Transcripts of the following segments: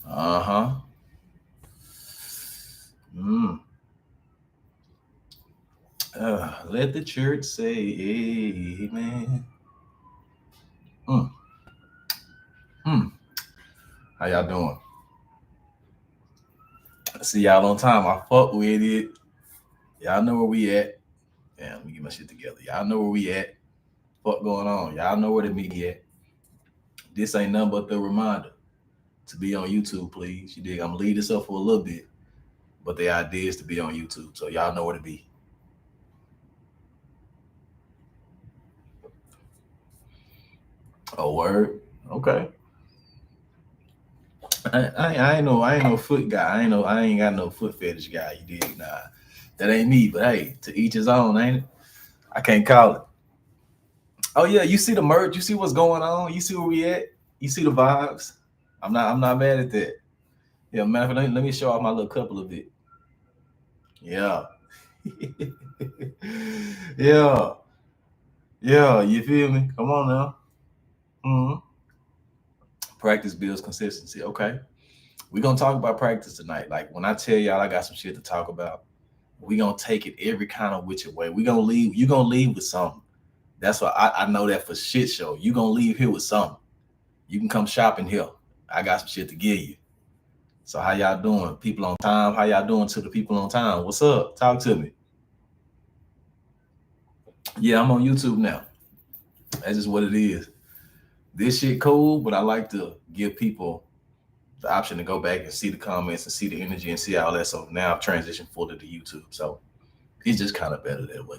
Uh-huh. Mm. Let the church say amen. Mm. Mm. How y'all doing? See y'all on time. I fuck with it. Y'all know where we at. Yeah, let me get my shit together. Y'all know where we at. Fuck going on. Y'all know where the media at. This ain't nothing but the reminder to be on YouTube, please. You dig? I'm gonna leave this up for a little bit, but the idea is to be on YouTube, so y'all know where to be. Oh, word. Okay. I ain't no foot guy. I ain't got no foot fetish guy. You dig? Nah, that ain't me. But hey, to each his own, ain't it? I can't call it. Oh yeah, you see the merch. You see what's going on. You see where we at. You see the vibes. I'm not mad at that. Yeah, man. Let me show off my little couple of it. Yeah. Yeah. Yeah. You feel me? Come on now. hmm Practice builds consistency. Okay. We're gonna talk about practice tonight. Like when I tell y'all I got some shit to talk about, we gonna take it every kind of which way. We gonna leave. You gonna leave with something. That's why I know that for shit show. You gonna leave here with something. You can come shopping here. I got some shit to give you. So how y'all doing? People on time? How y'all doing to the people on time? What's up? Talk to me. Yeah, I'm on YouTube now. That's just what it is. This shit cool, but I like to give people the option to go back and see the comments and see the energy and see all that. So now I've transitioned fully to YouTube. So it's just kind of better that way.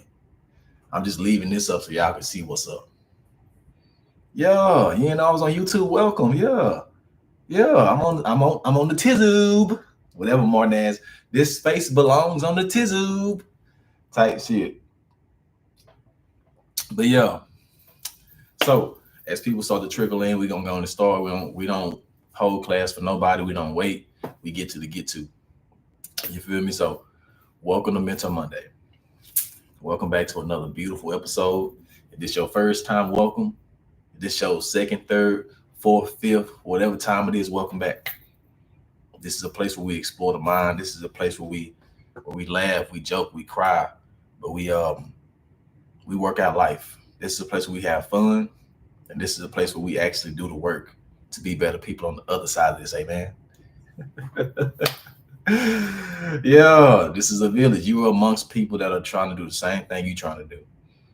I'm just leaving this up so y'all can see what's up. Yeah, you know I was on YouTube. Welcome. Yeah. Yeah, I'm on the Tizoob. Whatever Martinez. This space belongs on the Tizoob. Type shit. But yeah. So as people start to trickle in, we're gonna go in the store. We don't hold class for nobody. We don't wait. We get to the get to. You feel me? So welcome to Mentor Monday. Welcome back to another beautiful episode. If this your first time, welcome. If this your second, third, fourth, fifth, whatever time it is, welcome back. This is a place where we explore the mind. This is a place where we laugh, we joke, we cry, but we work out life. This is a place where we have fun, and this is a place where we actually do the work to be better people on the other side of this. Amen. Yeah, this is a village. You are amongst people that are trying to do the same thing you're trying to do.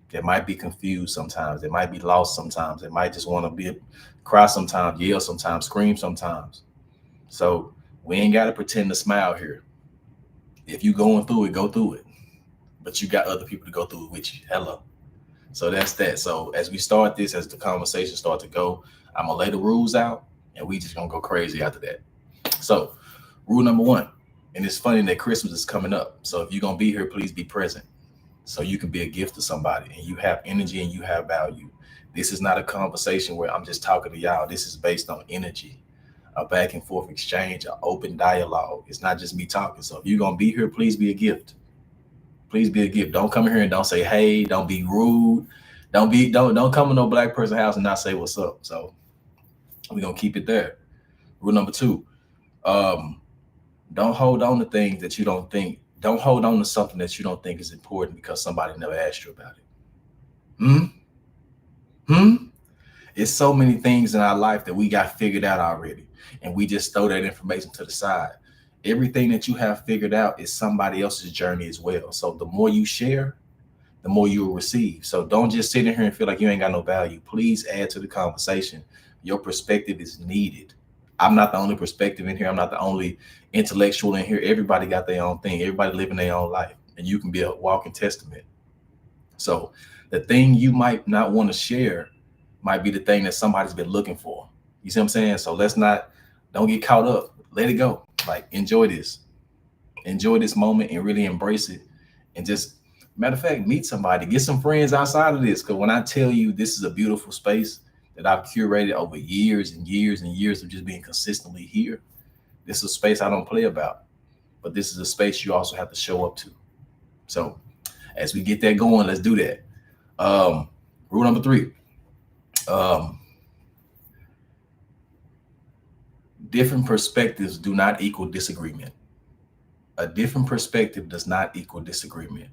They might be confused sometimes. They might be lost sometimes. They might just want to be cry sometimes, yell sometimes, scream sometimes. So we ain't got to pretend to smile here. If you going through it, go through it. But you got other people to go through it with you. Hello. So that's that. So as we start this, as the conversation start to go, I'm gonna lay the rules out, and we just gonna go crazy after that. So rule number one, and it's funny that Christmas is coming up. So if you're gonna be here, please be present. So you can be a gift to somebody, and you have energy and you have value. This is not a conversation where I'm just talking to y'all. This is based on energy, a back and forth exchange, an open dialogue. It's not just me talking. So if you're gonna be here, please be a gift. Please be a gift. Don't come here and don't say hey. Don't be rude. Don't come to no black person house and not say what's up. So we're gonna keep it there. Rule number two. Um, don't hold on to things that you don't think. Don't hold on to something that you don't think is important because somebody never asked you about it. Hmm. Hmm. It's so many things in our life that we got figured out already, and we just throw that information to the side. Everything that you have figured out is somebody else's journey as well. So the more you share, the more you will receive. So don't just sit in here and feel like you ain't got no value. Please add to the conversation. Your perspective is needed. I'm not the only perspective in here. I'm not the only intellectual in here. Everybody got their own thing. Everybody living their own life, and you can be a walking testament. So the thing you might not want to share might be the thing that somebody's been looking for. You see what I'm saying? So don't get caught up. Let it go. Like enjoy this moment and really embrace it. And just matter of fact, meet somebody, get some friends outside of this. Because when I tell you this is a beautiful space that I've curated over years and years and years of just being consistently here, this is a space I don't play about. But this is a space you also have to show up to. So as we get that going, let's do that. Rule number three. Um, Different perspectives do not equal disagreement. A different perspective does not equal disagreement.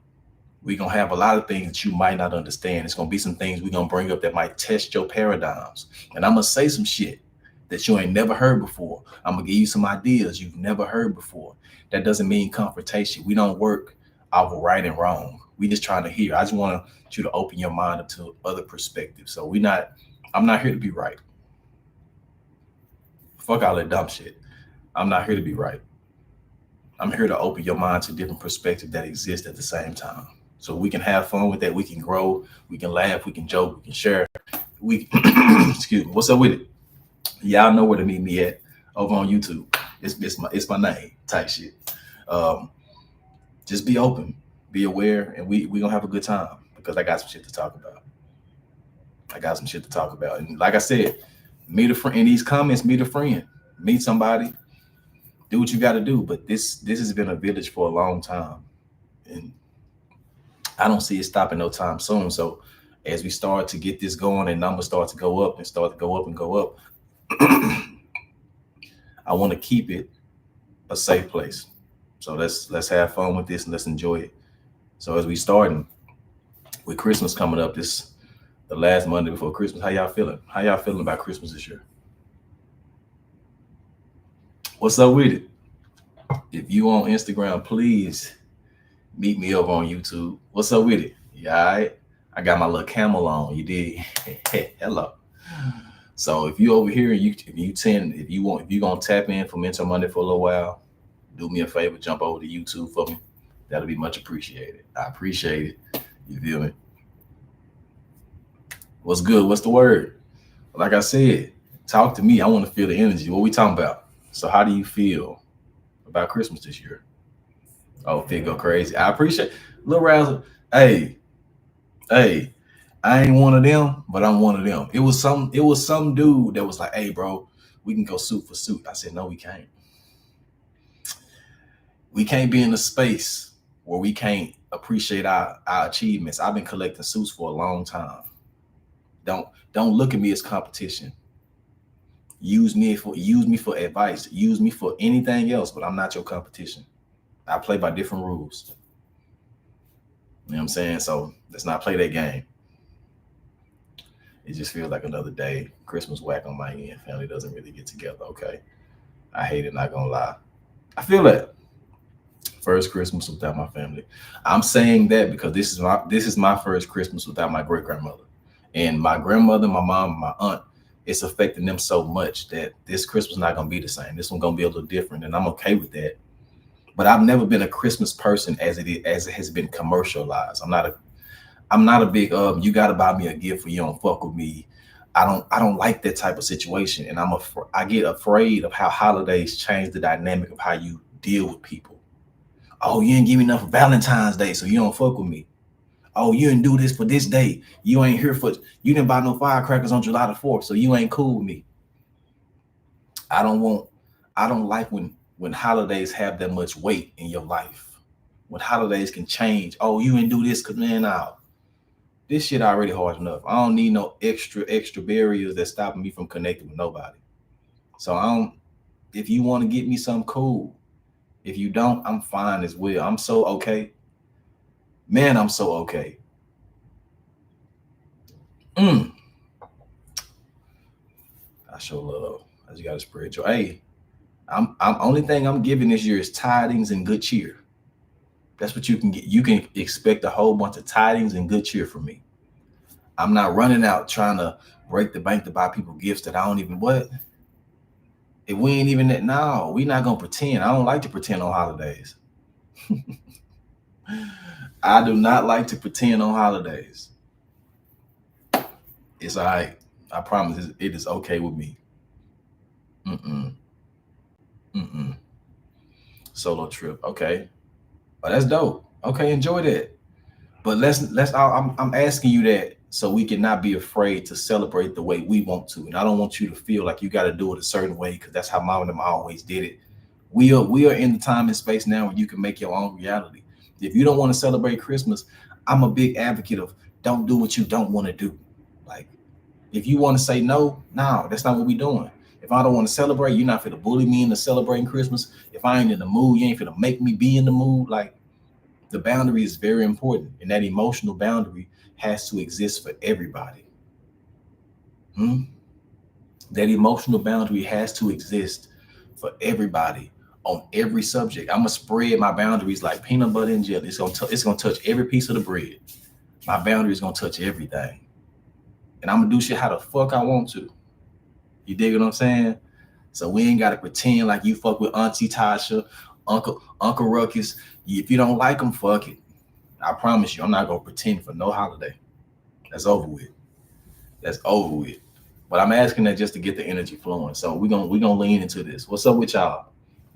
We're gonna have a lot of things that you might not understand. It's gonna be some things we're gonna bring up that might test your paradigms. And I'm gonna say some shit that you ain't never heard before. I'm gonna give you some ideas you've never heard before. That doesn't mean confrontation. We don't work off of right and wrong. We just trying to hear. I just want you to open your mind up to other perspectives. So I'm not here to be right. Fuck all that dumb shit. I'm not here to be right. I'm here to open your mind to different perspectives that exist at the same time. So we can have fun with that. We can grow. We can laugh. We can joke. We can share. We excuse me. What's up with it? Y'all know where to meet me at over on YouTube. It's my name type shit. Um, just be open, be aware, and we gonna have a good time because I got some shit to talk about. I got some shit to talk about, and like I said, meet a friend in these comments. Meet a friend. Meet somebody. Do what you got to do. But this has been a village for a long time, and I don't see it stopping no time soon. So as we start to get this going and numbers start to go up and start to go up and go up, I want to keep it a safe place. So let's have fun with this and let's enjoy it. So as we starting with Christmas coming up, this the last Monday before Christmas. How y'all feeling? How y'all feeling about Christmas this year? What's up with it? If you on Instagram, please meet me over on YouTube. What's up with it? Yeah, all right. I got my little camel on. You did. Hello. So if you over here, if you gonna tap in for Mental Monday for a little while, do me a favor, jump over to YouTube for me. That'll be much appreciated. I appreciate it. You feel me? What's good? What's the word? Like I said, talk to me. I want to feel the energy. What we talking about? So how do you feel about Christmas this year? Oh, it go crazy. I appreciate Lil Razzle. Hey, I ain't one of them, but I'm one of them. It was some dude that was like, hey, bro, we can go suit for suit. I said, no, we can't. We can't be in a space where we can't appreciate our achievements. I've been collecting suits for a long time. Don't look at me as competition. Use me for advice. Use me for anything else, but I'm not your competition. I play by different rules. You know what I'm saying? So let's not play that game. It just feels like another day. Christmas whack on my end. Family doesn't really get together. Okay. I hate it, not gonna lie. I feel that. First Christmas without my family. I'm saying that because this is my first Christmas without my great grandmother. And my grandmother, my mom, my aunt, it's affecting them so much that this Christmas not gonna be the same. This one gonna be a little different, and I'm okay with that. But I've never been a Christmas person as it has been commercialized. I'm not a big you gotta buy me a gift or you don't fuck with me. I don't like that type of situation, and I get afraid of how holidays change the dynamic of how you deal with people. Oh, you didn't give me enough for Valentine's Day, so you don't fuck with me. Oh, you didn't do this for this day. You didn't buy no firecrackers on July the 4th, so you ain't cool with me. I don't like when holidays have that much weight in your life. When holidays can change. Oh, you didn't do this because man, now this shit already hard enough. I don't need no extra barriers that stopping me from connecting with nobody. So if you want to get me something cool. If you don't, I'm fine as well. I'm so okay. Man, I'm so okay. I show love. I just gotta spread joy. Hey, I'm only thing I'm giving this year is tidings and good cheer. That's what you can get. You can expect a whole bunch of tidings and good cheer from me. I'm not running out trying to break the bank to buy people gifts that I don't even what. If we ain't even that, no, we not gonna pretend. I don't like to pretend on holidays. I do not like to pretend on holidays. It's all right. I promise it is okay with me. Mm-mm. Mm-mm. Solo trip. Okay. Oh, that's dope. Okay, enjoy that. But I'm asking you that so we can not be afraid to celebrate the way we want to. And I don't want you to feel like you got to do it a certain way because that's how mom and them always did it. We are in the time and space now where you can make your own reality. If you don't want to celebrate Christmas, I'm a big advocate of don't do what you don't want to do. Like if you want to say no, that's not what we're doing. If I don't want to celebrate, you're not finna bully me into celebrating Christmas. If I ain't in the mood, you ain't finna make me be in the mood. Like, the boundary is very important, and that emotional boundary has to exist for everybody. Hmm? That emotional boundary has to exist for everybody on every subject. I'm gonna spread my boundaries like peanut butter and jelly. It's gonna touch every piece of the bread. My boundary is gonna touch everything, and I'm gonna do shit how the fuck I want to. You dig what I'm saying? So we ain't gotta pretend like you fuck with Auntie Tasha, Uncle Ruckus. If you don't like them, fuck it. I promise you, I'm not gonna pretend for no holiday. That's over with. That's over with. But I'm asking that just to get the energy flowing. So we're gonna lean into this. What's up with y'all?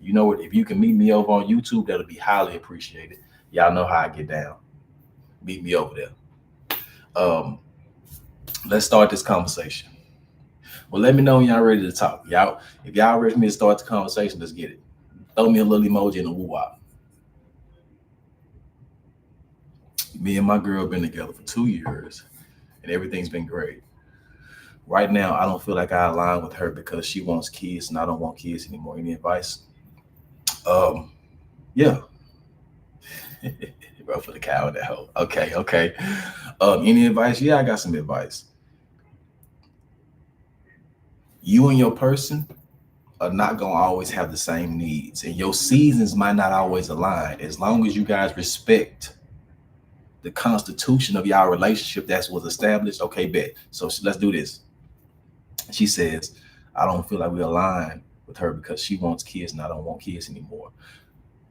You know what? If you can meet me over on YouTube, that'll be highly appreciated. Y'all know how I get down. Meet me over there. Um, let's start this conversation. Well, let me know when y'all ready to talk. Y'all, if y'all ready for me to start the conversation, let's get it. Throw me a little emoji and a woo wop. Me and my girl been together for 2 years, and everything's been great. Right now, I don't feel like I align with her because she wants kids and I don't want kids anymore. Any advice? Um, yeah. Bro, for the cow in that hole. Okay, okay. Any advice? Yeah, I got some advice. You and your person are not gonna always have the same needs, and your seasons might not always align. As long as you guys respect the constitution of y'all relationship that was established, okay, bet. So let's do this. She says, I don't feel like we align with her because she wants kids and I don't want kids anymore.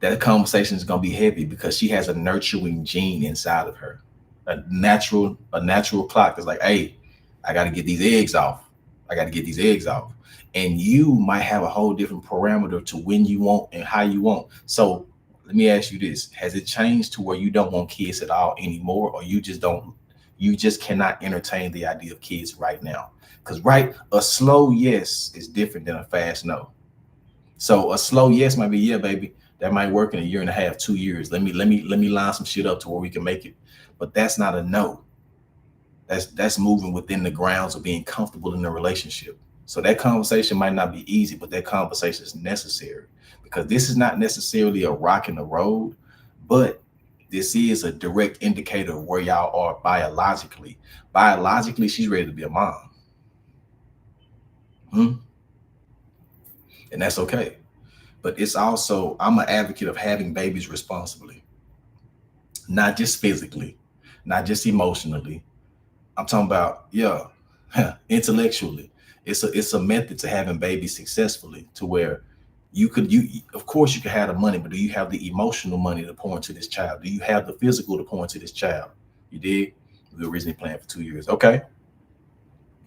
That conversation is gonna be heavy because she has a nurturing gene inside of her. A natural clock is like, hey, I gotta get these eggs off. I gotta get these eggs off. And you might have a whole different parameter to when you want and how you want. So let me ask you this. Has it changed to where you don't want kids at all anymore, or you just cannot entertain the idea of kids right now? Because right, a slow yes is different than a fast no. So a slow yes might be, yeah, baby, that might work in a year and a half, 2 years. Let me line some shit up to where we can make it. But that's not a no. That's moving within the grounds of being comfortable in the relationship. So that conversation might not be easy, but that conversation is necessary because this is not necessarily a rock in the road, but this is a direct indicator of where y'all are biologically. Biologically, she's ready to be a mom. Hmm? And that's okay. But it's also, I'm an advocate of having babies responsibly, not just physically, not just emotionally. I'm talking about, yeah, intellectually. It's a method to having babies successfully to where you of course you can have the money, but do you have the emotional money to pour into this child? Do you have the physical to pour into this child? You did? We originally planned for 2 years. Okay.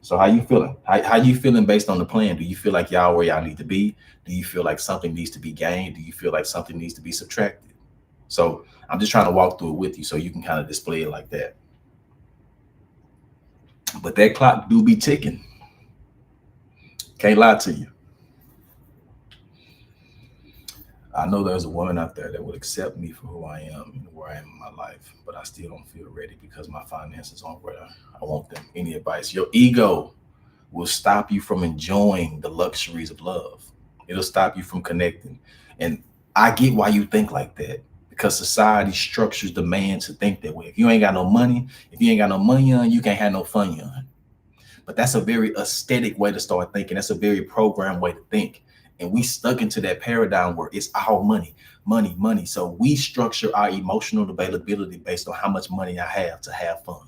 So how you feeling? How you feeling based on the plan? Do you feel like y'all where y'all need to be? Do you feel like something needs to be gained? Do you feel like something needs to be subtracted? So I'm just trying to walk through it with you so you can kind of display it like that. But that clock do be ticking. Can't lie to you. I know there's a woman out there that would accept me for who I am and where I am in my life, but I still don't feel ready because my finances aren't where I want them. Any advice? Your ego will stop you from enjoying the luxuries of love. It'll stop you from connecting. And I get why you think like that because society structures the man to think that way. If you ain't got no money, if you ain't got no money on, you can't have no fun on. But that's a very aesthetic way to start thinking. That's a very programmed way to think. And we stuck into that paradigm where it's all money, money, money. So we structure our emotional availability based on how much money I have to have fun.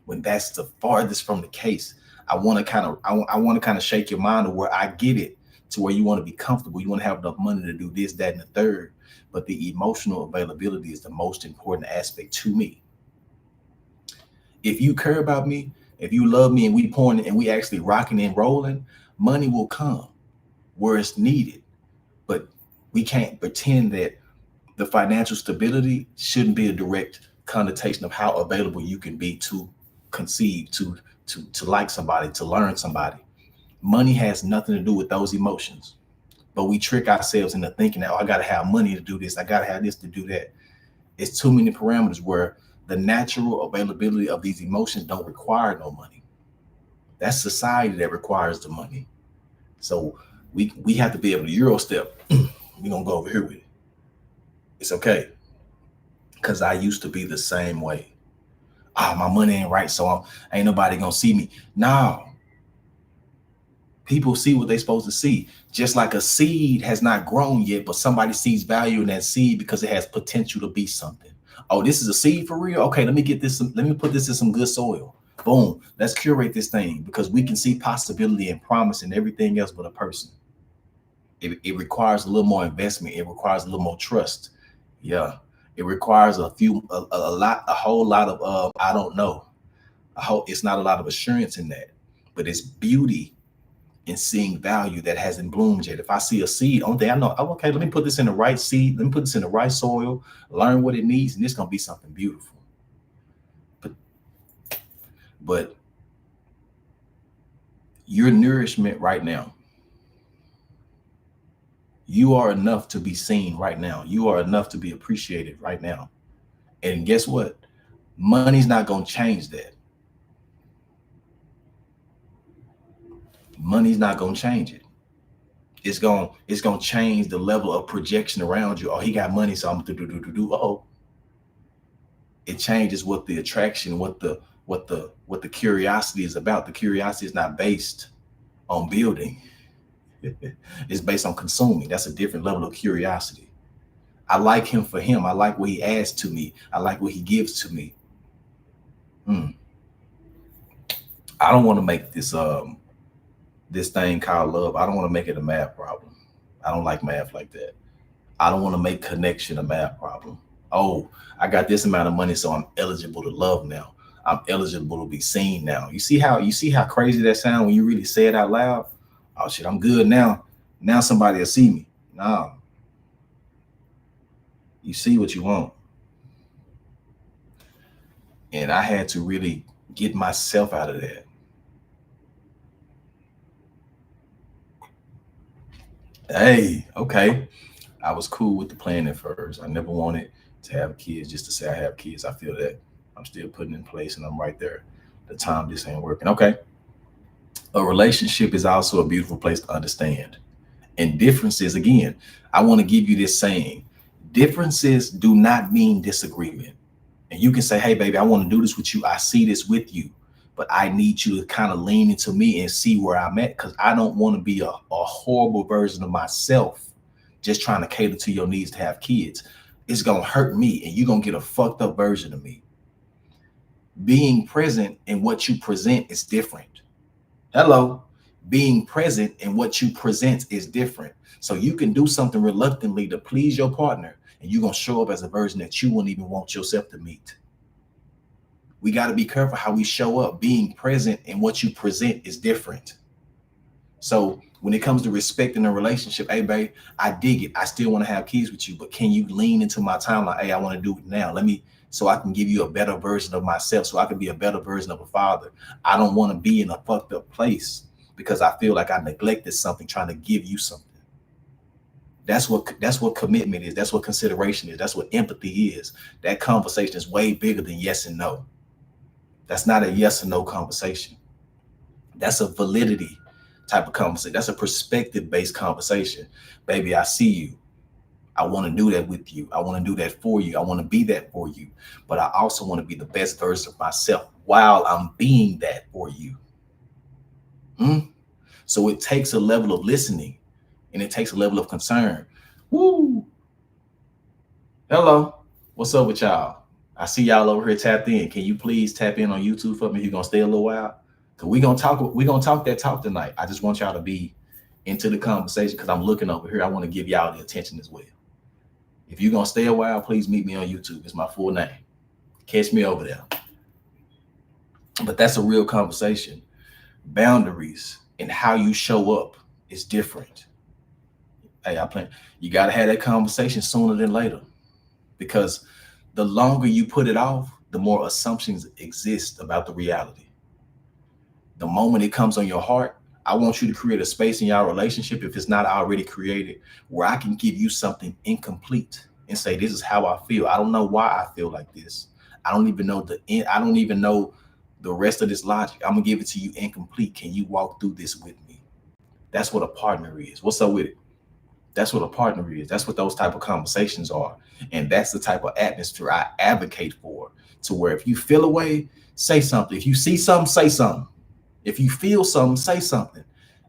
When that's the farthest from the case, I want to kind of shake your mind to where I get it to where you want to be comfortable. You want to have enough money to do this, that, and the third. But the emotional availability is the most important aspect to me. If you care about me, if you love me and we pouring and we actually rocking and rolling, money will come where it's needed. But we can't pretend that the financial stability shouldn't be a direct connotation of how available you can be to conceive, to like somebody, to learn somebody. Money has nothing to do with those emotions. But we trick ourselves into thinking that, oh, I gotta have money to do this, I gotta have this to do that. It's too many parameters where the natural availability of these emotions don't require no money. That's society that requires the money. So we have to be able to Euro step. We're gonna go over here with it. It's okay. Cause I used to be the same way. Ah, my money ain't right, so ain't nobody gonna see me. No, people see what they're supposed to see. Just like a seed has not grown yet, but somebody sees value in that seed because it has potential to be something. Oh, this is a seed for real? Okay, let me get this. Let me put this in some good soil. Boom. Let's curate this thing because we can see possibility and promise in everything else but a person. It requires a little more investment. It requires a little more trust. Yeah. It requires a whole lot of I don't know. It's not a lot of assurance in that, but it's beauty in seeing value that hasn't bloomed yet. If I see a seed, only thing I know, oh, okay, let me put this in the right seed, let me put this in the right soil, learn what it needs, and it's gonna be something beautiful. But but your nourishment right now, you are enough to be seen right now. You are enough to be appreciated right now. And guess what? Money's not gonna change that. Money's not gonna change it. It's gonna change the level of projection around you. Oh, he got money, so I'm do. Oh, it changes what the attraction, what the curiosity is about. The curiosity is not based on building. It's based on consuming. That's a different level of curiosity. I like him for him. I like what he adds to me. I like what he gives to me. Hmm. I don't want to make this thing called love. I don't want to make it a math problem. I don't like math like that. I don't want to make connection a math problem. Oh, I got this amount of money, so I'm eligible to love now. I'm eligible to be seen now. You see how crazy that sounds when you really say it out loud? Oh shit, I'm good now. Now somebody will see me. No, you see what you want. And I had to really get myself out of that. Hey, okay. I was cool with the plan at first. I never wanted to have kids just to say I have kids. I feel that I'm still putting in place and I'm right there. The time just ain't working. Okay. A relationship is also a beautiful place to understand. And differences, again, I want to give you this saying, differences do not mean disagreement. And you can say, hey, baby, I want to do this with you. I see this with you, but I need you to kind of lean into me and see where I'm at because I don't want to be a horrible version of myself just trying to cater to your needs to have kids. It's going to hurt me and you're going to get a fucked up version of me. Being present in what you present is different. Hello. Being present in what you present is different. So you can do something reluctantly to please your partner, and you're going to show up as a version that you wouldn't even want yourself to meet. We got to be careful how we show up. Being present in what you present is different. So when it comes to respecting a relationship, hey, babe, I dig it. I still want to have kids with you, but can you lean into my time? Like, hey, I want to do it now. So I can give you a better version of myself, so I can be a better version of a father. I don't want to be in a fucked up place because I feel like I neglected something trying to give you something. That's what commitment is. That's what consideration is. That's what empathy is. That conversation is way bigger than yes and no. That's not a yes and no conversation. That's a validity type of conversation. That's a perspective based conversation. Baby, I see you. I want to do that with you. I want to do that for you. I want to be that for you. But I also want to be the best version of myself while I'm being that for you. Hmm? So it takes a level of listening and it takes a level of concern. Woo! Hello. What's up with y'all? I see y'all over here tapped in. Can you please tap in on YouTube for me? You're gonna stay a little while. Cause we're gonna talk that talk tonight. I just want y'all to be into the conversation because I'm looking over here. I want to give y'all the attention as well. If you're gonna stay a while, please meet me on YouTube. It's my full name. Catch me over there. But that's a real conversation. Boundaries and how you show up is different. Hey, I plan. You gotta have that conversation sooner than later because the longer you put it off, the more assumptions exist about the reality. The moment it comes on your heart, I want you to create a space in your relationship, if it's not already created, where I can give you something incomplete and say, this is how I feel. I don't know why I feel like this. I don't even know the end. I don't even know the rest of this logic. I'm gonna give it to you incomplete. Can you walk through this with me? That's what a partner is. What's up with it? That's what a partner is. That's what those type of conversations are. And that's the type of atmosphere I advocate for. To where if you feel a way, say something. If you see something, say something. If you feel something, say something.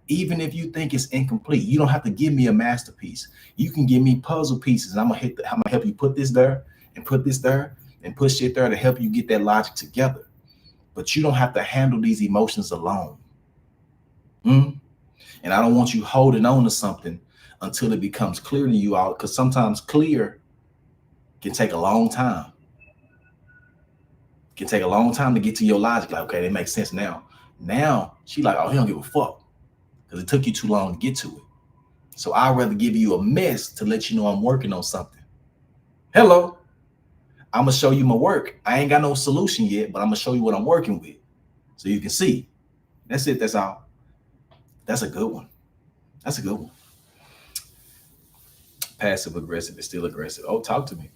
Even if you think it's incomplete, you don't have to give me a masterpiece. You can give me puzzle pieces. And I'm gonna help you put this there and put this there and put shit there to help you get that logic together. But you don't have to handle these emotions alone. Mm? And I don't want you holding on to something until it becomes clear to you all, because sometimes clear can take a long time. It can take a long time to get to your logic. Like, okay, that makes sense now. Now she like, oh, he don't give a fuck because it took you too long to get to it. So I'd rather give you a mess to let you know I'm working on something. Hello, I'm gonna show you my work. I ain't got no solution yet, but I'm gonna show you what I'm working with so you can see. That's it. That's all. That's a good one. That's a good one. Passive aggressive is still aggressive. Oh, talk to me.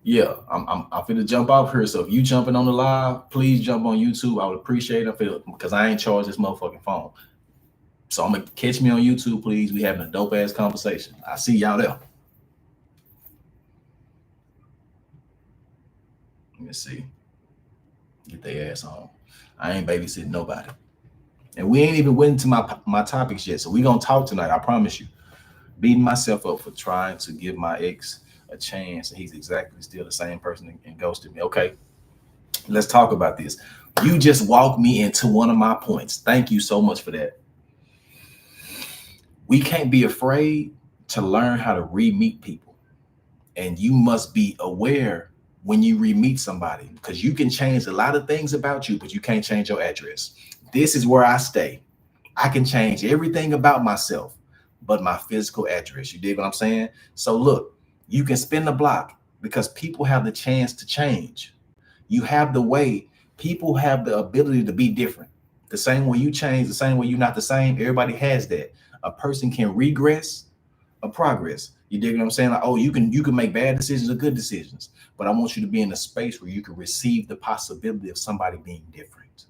Yeah, I'm finna jump off here. So if you jumping on the live, please jump on YouTube. I would appreciate it because I ain't charged this motherfucking phone. So I'm gonna catch me on YouTube, please. We having a dope ass conversation. I see y'all there. Let me see. Get their ass on. I ain't babysitting nobody. And we ain't even went into my topics yet. So we gonna talk tonight. I promise you. Beating myself up for trying to give my ex a chance, and he's exactly still the same person and ghosted me. Okay, let's talk about this. You just walked me into one of my points. Thank you so much for that. We can't be afraid to learn how to re-meet people. And you must be aware when you re-meet somebody, because you can change a lot of things about you, but you can't change your address. This is where I stay. I can change everything about myself, but my physical address. You dig what I'm saying? So look, you can spin the block because people have the chance to change. You have the way, people have the ability to be different. The same way you change, the same way you're not the same, everybody has that. A person can regress or progress. You dig what I'm saying? Like, oh, you can make bad decisions or good decisions, but I want you to be in a space where you can receive the possibility of somebody being different.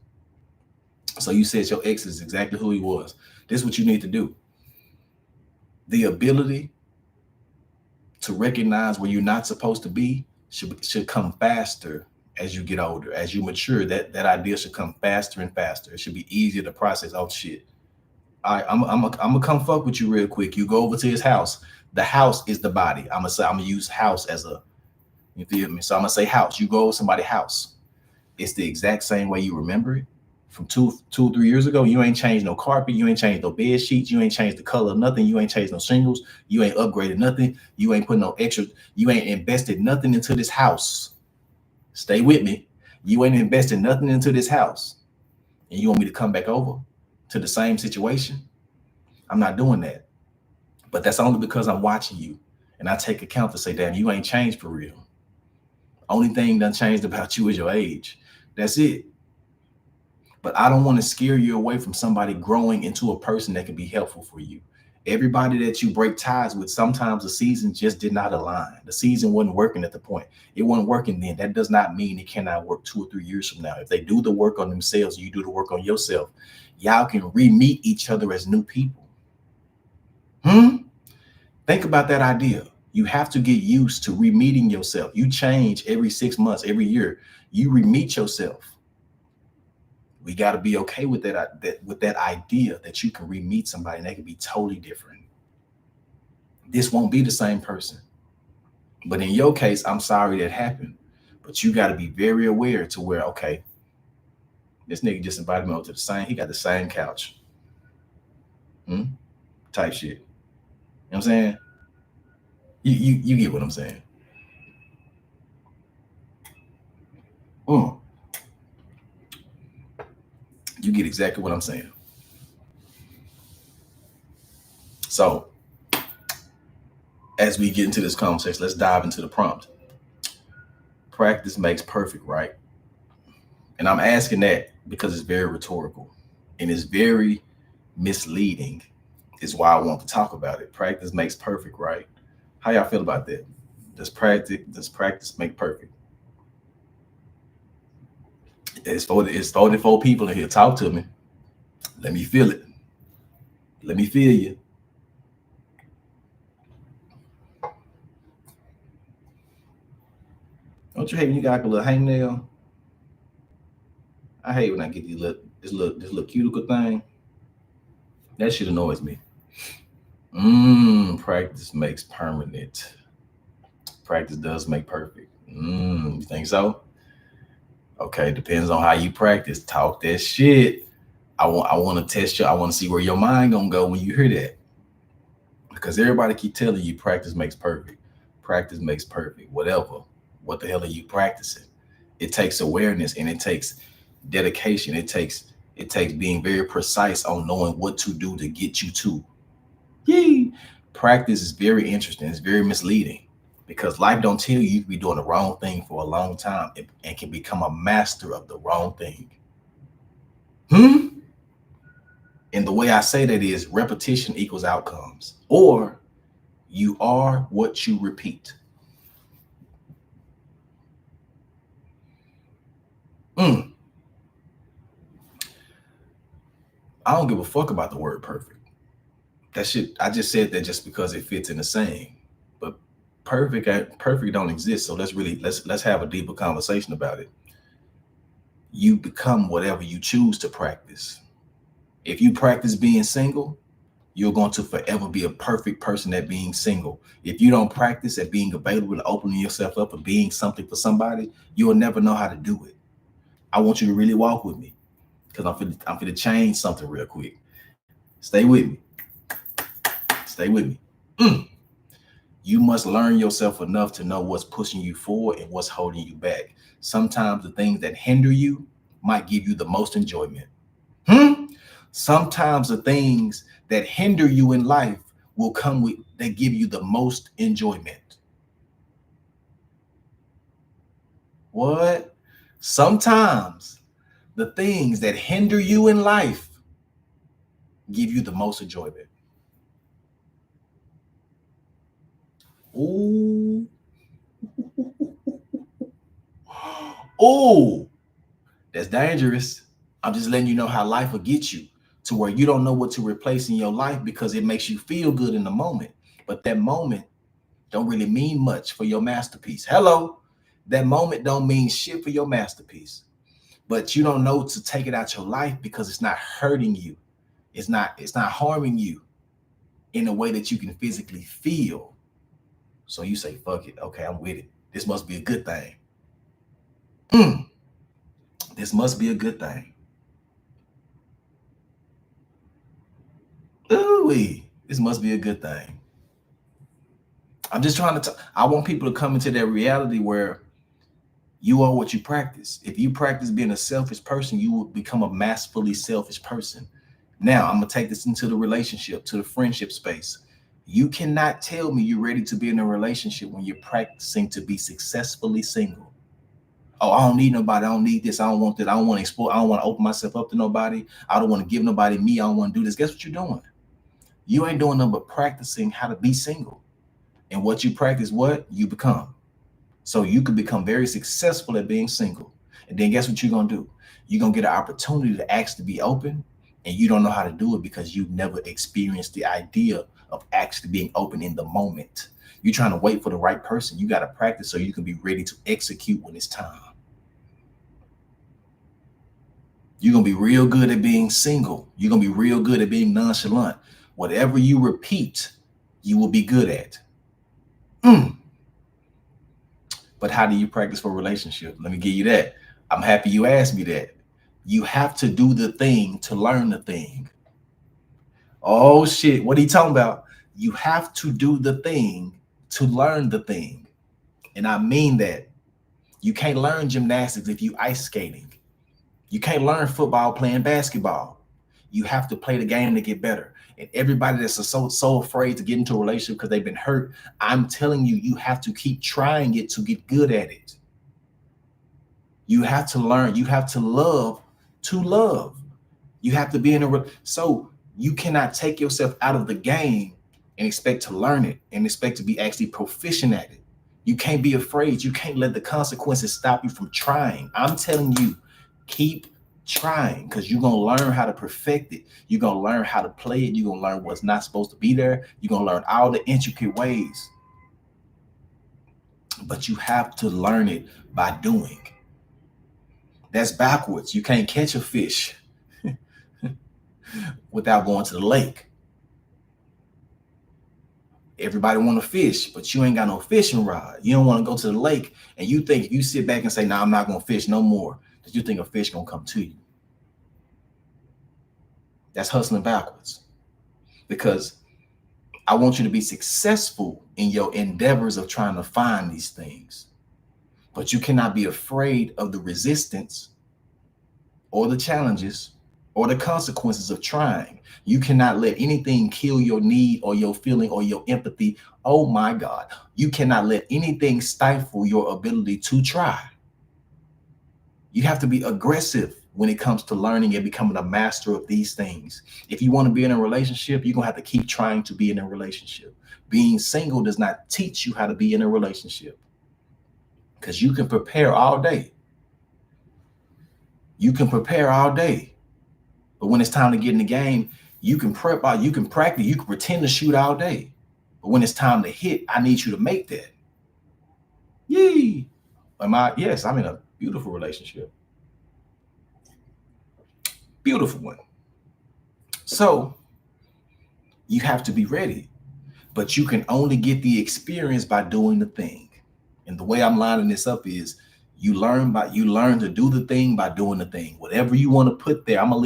So you said your ex is exactly who he was. This is what you need to do. The ability to recognize where you're not supposed to be should come faster as you get older, as you mature. That idea should come faster and faster. It should be easier to process. Oh shit! All right, I'm gonna come fuck with you real quick. You go over to his house. The house is the body. I'm gonna use house as a, you feel me? So I'm gonna say house. You go over somebody's house. It's the exact same way you remember it from 2 3 years ago. You ain't changed no carpet, you ain't changed no bed sheets, you ain't changed the color of nothing, you ain't changed no shingles, you ain't upgraded nothing, you ain't put no extra, you ain't invested nothing into this house. Stay with me. You ain't invested nothing into this house. And you want me to come back over to the same situation? I'm not doing that. But that's only because I'm watching you. And I take account to say, damn, you ain't changed for real. Only thing done changed about you is your age. That's it. But I don't want to scare you away from somebody growing into a person that can be helpful for you. Everybody that you break ties with, sometimes the season just did not align. The season wasn't working at the point. It wasn't working then. That does not mean it cannot work 2 or 3 years from now. If they do the work on themselves, you do the work on yourself, y'all can re-meet each other as new people. Think about that idea. You have to get used to re-meeting yourself. You change every 6 months, every year. You re-meet yourself. We got to be okay with that idea that you can re-meet somebody and they can be totally different. This won't be the same person. But in your case, I'm sorry that happened. But you got to be very aware to where, okay, this nigga just invited me over to the same, he got the same couch. Type shit. You know what I'm saying? You get what I'm saying. You get exactly what I'm saying. So as we get into this conversation, let's dive into the prompt. Practice makes perfect, right? And I'm asking that because it's very rhetorical and it's very misleading, is why I want to talk about it. Practice makes perfect, right? How y'all feel about that? Does practice make perfect? It's 44 people in here. Talk to me. Let me feel it. Let me feel you. Don't you hate when you got like a little hangnail? I hate when I get this little cuticle thing. That shit annoys me. Practice makes permanent. Practice does make perfect. You think so? Okay, depends on how you practice. Talk that shit. I want to test you. I want to see where your mind gonna go when you hear that. Because everybody keep telling you practice makes perfect. Practice makes perfect. Whatever. What the hell are you practicing? It takes awareness and it takes dedication. It takes being very precise on knowing what to do to get you to. Yee. Practice is very interesting. It's very misleading because life don't tell you can be doing the wrong thing for a long time and can become a master of the wrong thing. And the way I say that is repetition equals outcomes, or you are what you repeat. Mm, I don't give a fuck about the word perfect. That shit, I just said that just because it fits in the saying. But perfect don't exist. So let's have a deeper conversation about it. You become whatever you choose to practice. If you practice being single, you're going to forever be a perfect person at being single. If you don't practice at being available and opening yourself up and being something for somebody, you'll never know how to do it. I want you to really walk with me because I'm finna change something real quick. Stay with me. Stay with me. Mm. You must learn yourself enough to know what's pushing you forward and what's holding you back. Sometimes the things that hinder you might give you the most enjoyment. Hmm? Sometimes the things that hinder you in life will come with that give you the most enjoyment. What? Sometimes the things that hinder you in life give you the most enjoyment. Ooh. Oh, that's dangerous. I'm just letting you know how life will get you to where you don't know what to replace in your life because it makes you feel good in the moment. But that moment don't really mean much for your masterpiece. Hello. That moment don't mean shit for your masterpiece. But you don't know to take it out your life because it's not hurting you. It's not harming you in a way that you can physically feel. So you say, fuck it. Okay, I'm with it. This must be a good thing. Mm, this must be a good thing. Ooh, this must be a good thing. I'm just trying to. I want people to come into that reality where you are what you practice. If you practice being a selfish person, you will become a masterfully selfish person. Now, I'm gonna take this into the relationship, to the friendship space. You cannot tell me you're ready to be in a relationship when you're practicing to be successfully single. Oh, I don't need nobody. I don't need this. I don't want that. I don't want to explore. I don't want to open myself up to nobody. I don't want to give nobody me. I don't want to do this. Guess what you're doing? You ain't doing nothing but practicing how to be single. And what you practice, what you become. So you could become very successful at being single. And then guess what you're gonna do? You're gonna get an opportunity to actually be open, and you don't know how to do it because you've never experienced the idea of actually being open in the moment. You're trying to wait for the right person. You got to practice so you can be ready to execute when it's time. You're gonna be real good at being single. You're gonna be real good at being nonchalant. Whatever you repeat, you will be good at. Mm. But how do you practice for a relationship? Let me give you that. I'm happy you asked me that. You have to do the thing to learn the thing. Oh shit, what are you talking about? You have to do the thing to learn the thing. And I mean that. You can't learn gymnastics if you ice skating. You can't learn football playing basketball. You have to play the game to get better. And everybody that's so afraid to get into a relationship because they've been hurt, I'm telling you, you have to keep trying it to get good at it. You have to learn. You have to love to love. You have to be in a so you cannot take yourself out of the game and expect to learn it and expect to be actually proficient at it. You can't be afraid. You can't let the consequences stop you from trying. I'm telling you, keep trying, because you're gonna learn how to perfect it. You're gonna learn how to play it. You're gonna learn what's not supposed to be there. You're gonna learn all the intricate ways. But you have to learn it by doing. That's backwards. You can't catch a fish without going to the lake. Everybody want to fish, but you ain't got no fishing rod. You don't want to go to the lake, and you think if you sit back and say, "No, I'm not gonna fish no more," that you think a fish gonna come to you. That's hustling backwards. Because I want you to be successful in your endeavors of trying to find these things. But you cannot be afraid of the resistance or the challenges or the consequences of trying. You cannot let anything kill your need or your feeling or your empathy. Oh my God. You cannot let anything stifle your ability to try. You have to be aggressive when it comes to learning and becoming a master of these things. If you want to be in a relationship, you're going to have to keep trying to be in a relationship. Being single does not teach you how to be in a relationship, because you can prepare all day. You can prepare all day. But when it's time to get in the game, you can prep out, you can practice, you can pretend to shoot all day. But when it's time to hit, I need you to make that. Yee. Yes, I'm in a beautiful relationship. Beautiful one. So you have to be ready, but you can only get the experience by doing the thing. And the way I'm lining this up is you learn to do the thing by doing the thing. Whatever you want to put there, I'm gonna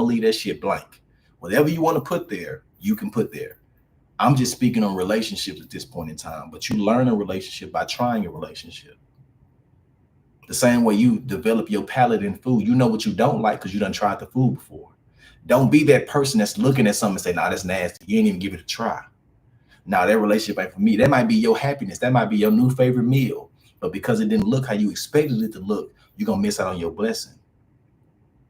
leave that shit blank. Whatever you want to put there, you can put there. I'm just speaking on relationships at this point in time, but you learn a relationship by trying a relationship. The same way you develop your palate in food, you know what you don't like because you done tried the food before. Don't be that person that's looking at something and say, "Nah, that's nasty." You ain't even give it a try. Now that relationship ain't for me. That might be your happiness. That might be your new favorite meal. But because it didn't look how you expected it to look, you're going to miss out on your blessing.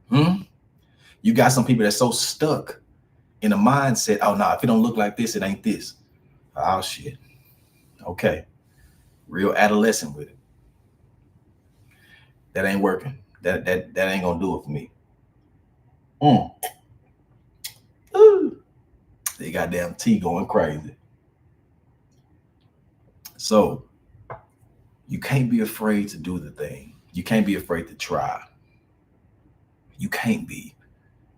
You got some people that's so stuck in a mindset, "Oh, no, if it don't look like this, it ain't this." Oh, shit. Okay. Real adolescent with it. That ain't working. That ain't going to do it for me. Ooh. They goddamn tea going crazy. So you can't be afraid to do the thing. You can't be afraid to try. You can't be.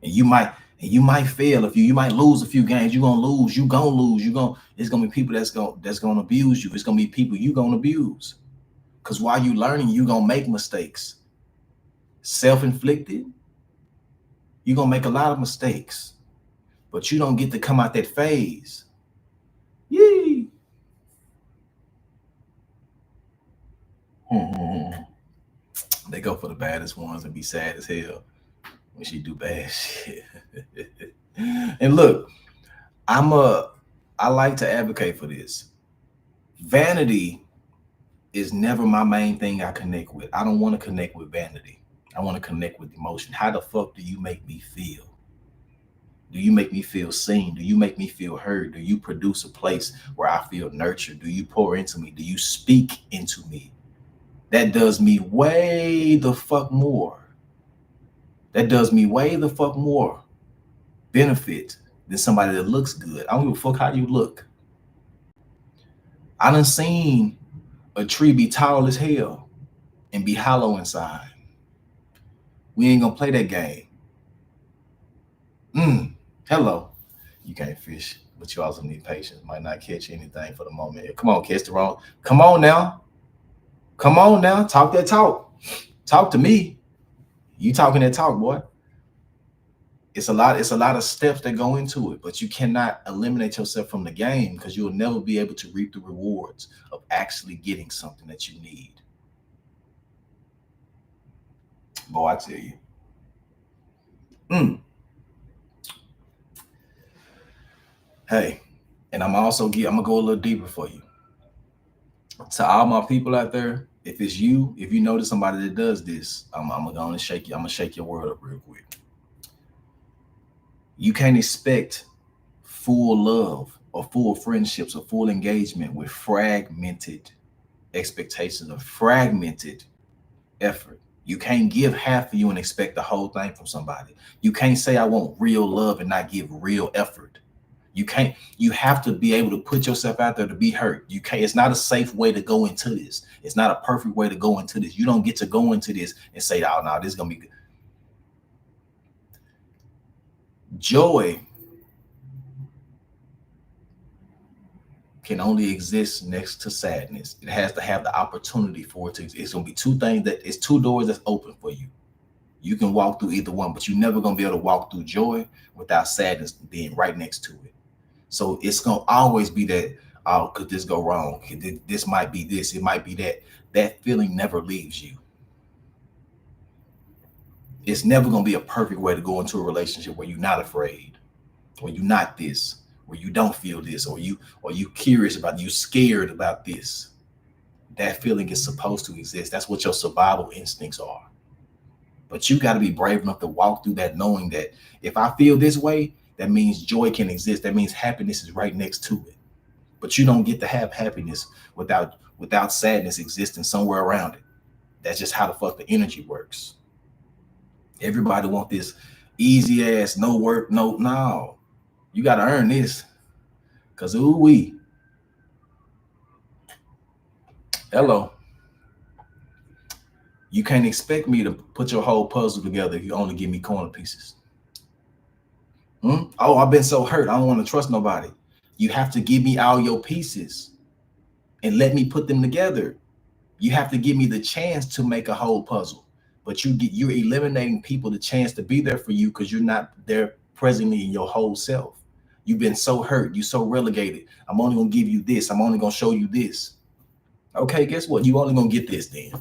And you might fail. If you might lose a few games. You're gonna lose. It's gonna be people that's gonna abuse you. It's gonna be people you gonna abuse. Because while you learning, you gonna make mistakes. Self-inflicted. You're gonna make a lot of mistakes. But you don't get to come out that phase. Yee. They go for the baddest ones and be sad as hell when she do bad shit. And look, I like to advocate for this. Vanity is never my main thing I connect with. I don't want to connect with vanity. I want to connect with emotion. How the fuck do you make me feel? Do you make me feel seen? Do you make me feel heard? Do you produce a place where I feel nurtured? Do you pour into me? Do you speak into me? That does me way the fuck more. That does me way the fuck more benefit than somebody that looks good. I don't give a fuck how you look. I done seen a tree be tall as hell and be hollow inside. We ain't gonna play that game. Hello. You can't fish, but you also need patience. Might not catch anything for the moment. Come on, catch the wrong. Come on now. Come on now. Talk that talk. Talk to me. You talking that talk, boy. It's a lot of steps that go into it, but you cannot eliminate yourself from the game because you will never be able to reap the rewards of actually getting something that you need. Boy, I tell you. Hey, and I'm gonna go a little deeper for you. To all my people out there, if you notice somebody that does this, I'm gonna shake you. I'm gonna shake your world up real quick. You can't expect full love or full friendships or full engagement with fragmented expectations or fragmented effort. You can't give half of you and expect the whole thing from somebody. You can't say I want real love and not give real effort. You can't, you have to be able to put yourself out there to be hurt. You can't, it's not a safe way to go into this. It's not a perfect way to go into this. You don't get to go into this and say, oh no, this is gonna be good. Joy can only exist next to sadness. It has to have the opportunity for it to exist. It's gonna be two things that it's two doors that's open for you. You can walk through either one, but you're never gonna be able to walk through joy without sadness being right next to it. So it's gonna always be that, oh, could this go wrong? This might be this, it might be that. That feeling never leaves you. It's never gonna be a perfect way to go into a relationship where you're not afraid, or you're not this, or you don't feel this, or you curious about, you scared about this. That feeling is supposed to exist. That's what your survival instincts are. But you got to be brave enough to walk through that, knowing that if I feel this way, that means joy can exist. That means happiness is right next to it. But you don't get to have happiness without sadness existing somewhere around it. That's just how the fuck the energy works. Everybody want this easy ass, no work, no. You got to earn this. Cause ooh we. Hello. You can't expect me to put your whole puzzle together if you only give me corner pieces. Oh, I've been so hurt. I don't want to trust nobody. You have to give me all your pieces and let me put them together. You have to give me the chance to make a whole puzzle. But you're eliminating people the chance to be there for you because you're not there presently in your whole self. You've been so hurt. You're so relegated. I'm only gonna give you this. I'm only gonna show you this. Okay, guess what? You only gonna get this then.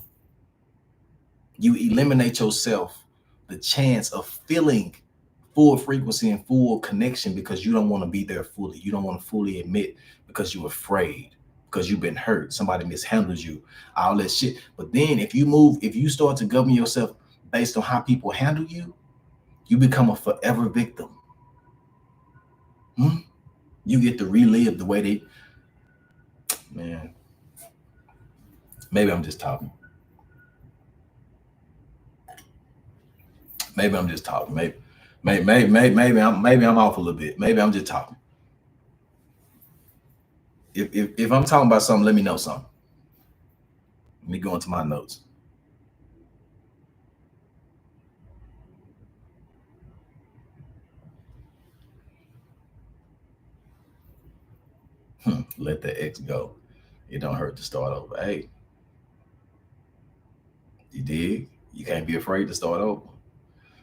You eliminate yourself the chance of feeling full frequency and full connection because you don't want to be there fully. You don't want to fully admit because you're afraid, because you've been hurt. Somebody mishandles you, all that shit. But then if you start to govern yourself based on how people handle you, you become a forever victim. You get to relive the way they, man, maybe I'm just talking. Maybe I'm just talking. Maybe I'm off a little bit. Maybe I'm just talking. If I'm talking about something, let me know something. Let me go into my notes. Let the X go. It don't hurt to start over. Hey, you dig? You can't be afraid to start over.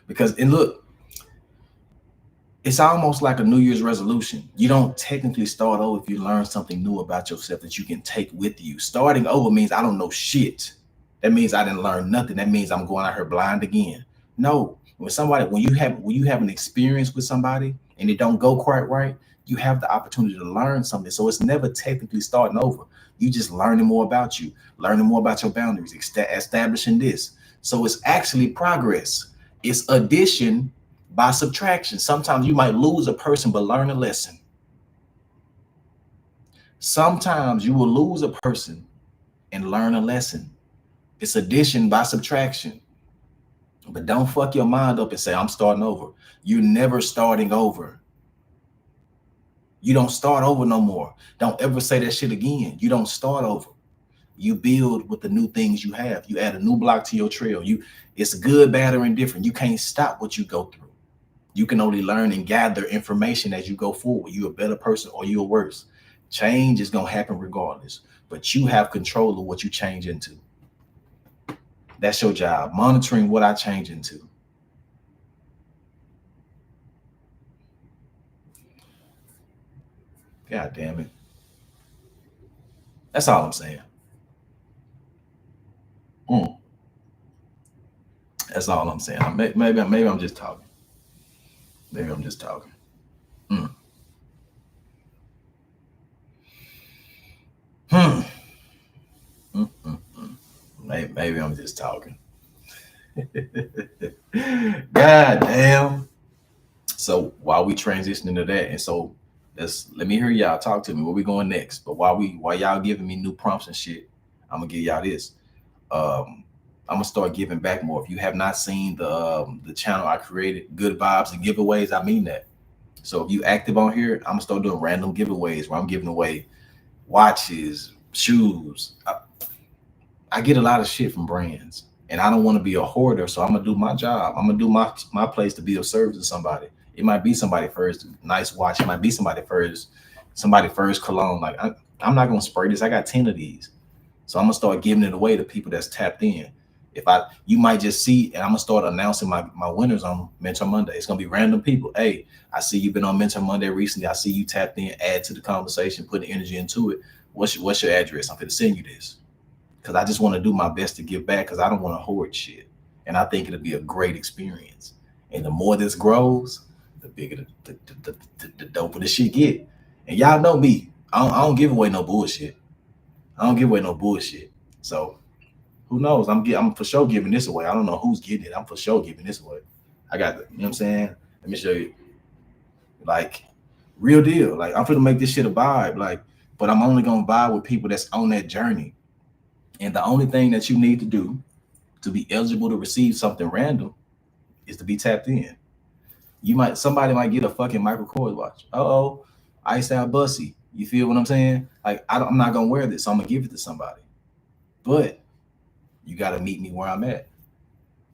Because, and look, it's almost like a New Year's resolution. You don't technically start over if you learn something new about yourself that you can take with you. Starting over means I don't know shit. That means I didn't learn nothing. That means I'm going out here blind again. No, when you have an experience with somebody and it don't go quite right, you have the opportunity to learn something. So it's never technically starting over. You just learning more about you, learning more about your boundaries, establishing this. So it's actually progress. It's addition by subtraction. Sometimes you might lose a person but learn a lesson. Sometimes you will lose a person and learn a lesson. It's addition by subtraction. But don't fuck your mind up and say, I'm starting over. You're never starting over. You don't start over no more. Don't ever say that shit again. You don't start over. You build with the new things you have. You add a new block to your trail. It's good, bad, or indifferent. You can't stop what you go through. You can only learn and gather information as you go forward. You're a better person or you're worse. Change is going to happen regardless, but you have control of what you change into. That's your job, monitoring what I change into. God damn it. That's all I'm saying. Mm. That's all I'm saying. Maybe I'm just talking. Maybe I'm just talking. Mm. Hmm. Maybe I'm just talking. God damn. So while we transition into that, and so let me hear y'all talk to me. Where we going next? But while y'all giving me new prompts and shit, I'm gonna give y'all this. Um, I'm gonna start giving back more. If you have not seen the channel I created, Good Vibes and Giveaways, I mean that. So if you active on here, I'm gonna start doing random giveaways where I'm giving away watches, shoes. I get a lot of shit from brands, and I don't want to be a hoarder. So I'm gonna do my job. I'm gonna do my place to be of service to somebody. It might be somebody first nice watch. It might be somebody first cologne. Like I'm not gonna spray this. I got 10 of these. So I'm gonna start giving it away to people that's tapped in. You might just see, and I'm gonna start announcing my winners on Mentor Monday. It's gonna be random people. Hey, I see you've been on Mentor Monday recently. I see you tapped in, add to the conversation, put the energy into it. What's your address? I'm gonna send you this because I just want to do my best to give back because I don't want to hoard shit, and I think it'll be a great experience. And the more this grows, the bigger the doper the shit get. And y'all know me. I don't give away no bullshit. I don't give away no bullshit. So who knows? I'm for sure giving this away. I don't know who's getting it. I'm for sure giving this away. I got the, you know what I'm saying? Let me show you. Like real deal. Like I'm gonna make this shit a vibe. Like, but I'm only gonna vibe with people that's on that journey. And the only thing that you need to do to be eligible to receive something random is to be tapped in. Somebody might get a fucking Michael Kors watch. Oh, Ice Out Bussy. You feel what I'm saying? Like I'm not gonna wear this, so I'm gonna give it to somebody. But you gotta meet me where I'm at.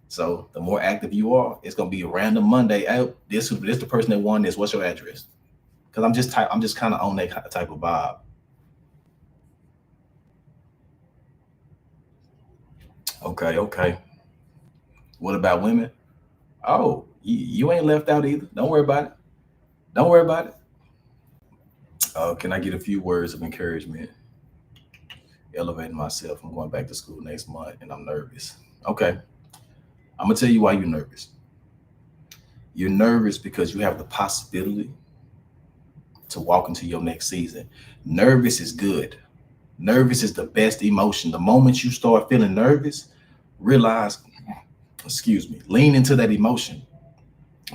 So the more active you are, it's gonna be a random Monday. Out. This the person that won this. What's your address? Because I'm just kind of on that type of vibe. Okay. What about women? Oh, you ain't left out either. Don't worry about it. Don't worry about it. Can I get a few words of encouragement? Elevating myself. I'm going back to school next month and I'm nervous. Okay. I'm gonna tell you why you're nervous. You're nervous because you have the possibility to walk into your next season. Nervous is good. Nervous is the best emotion. The moment you start feeling nervous, realize, lean into that emotion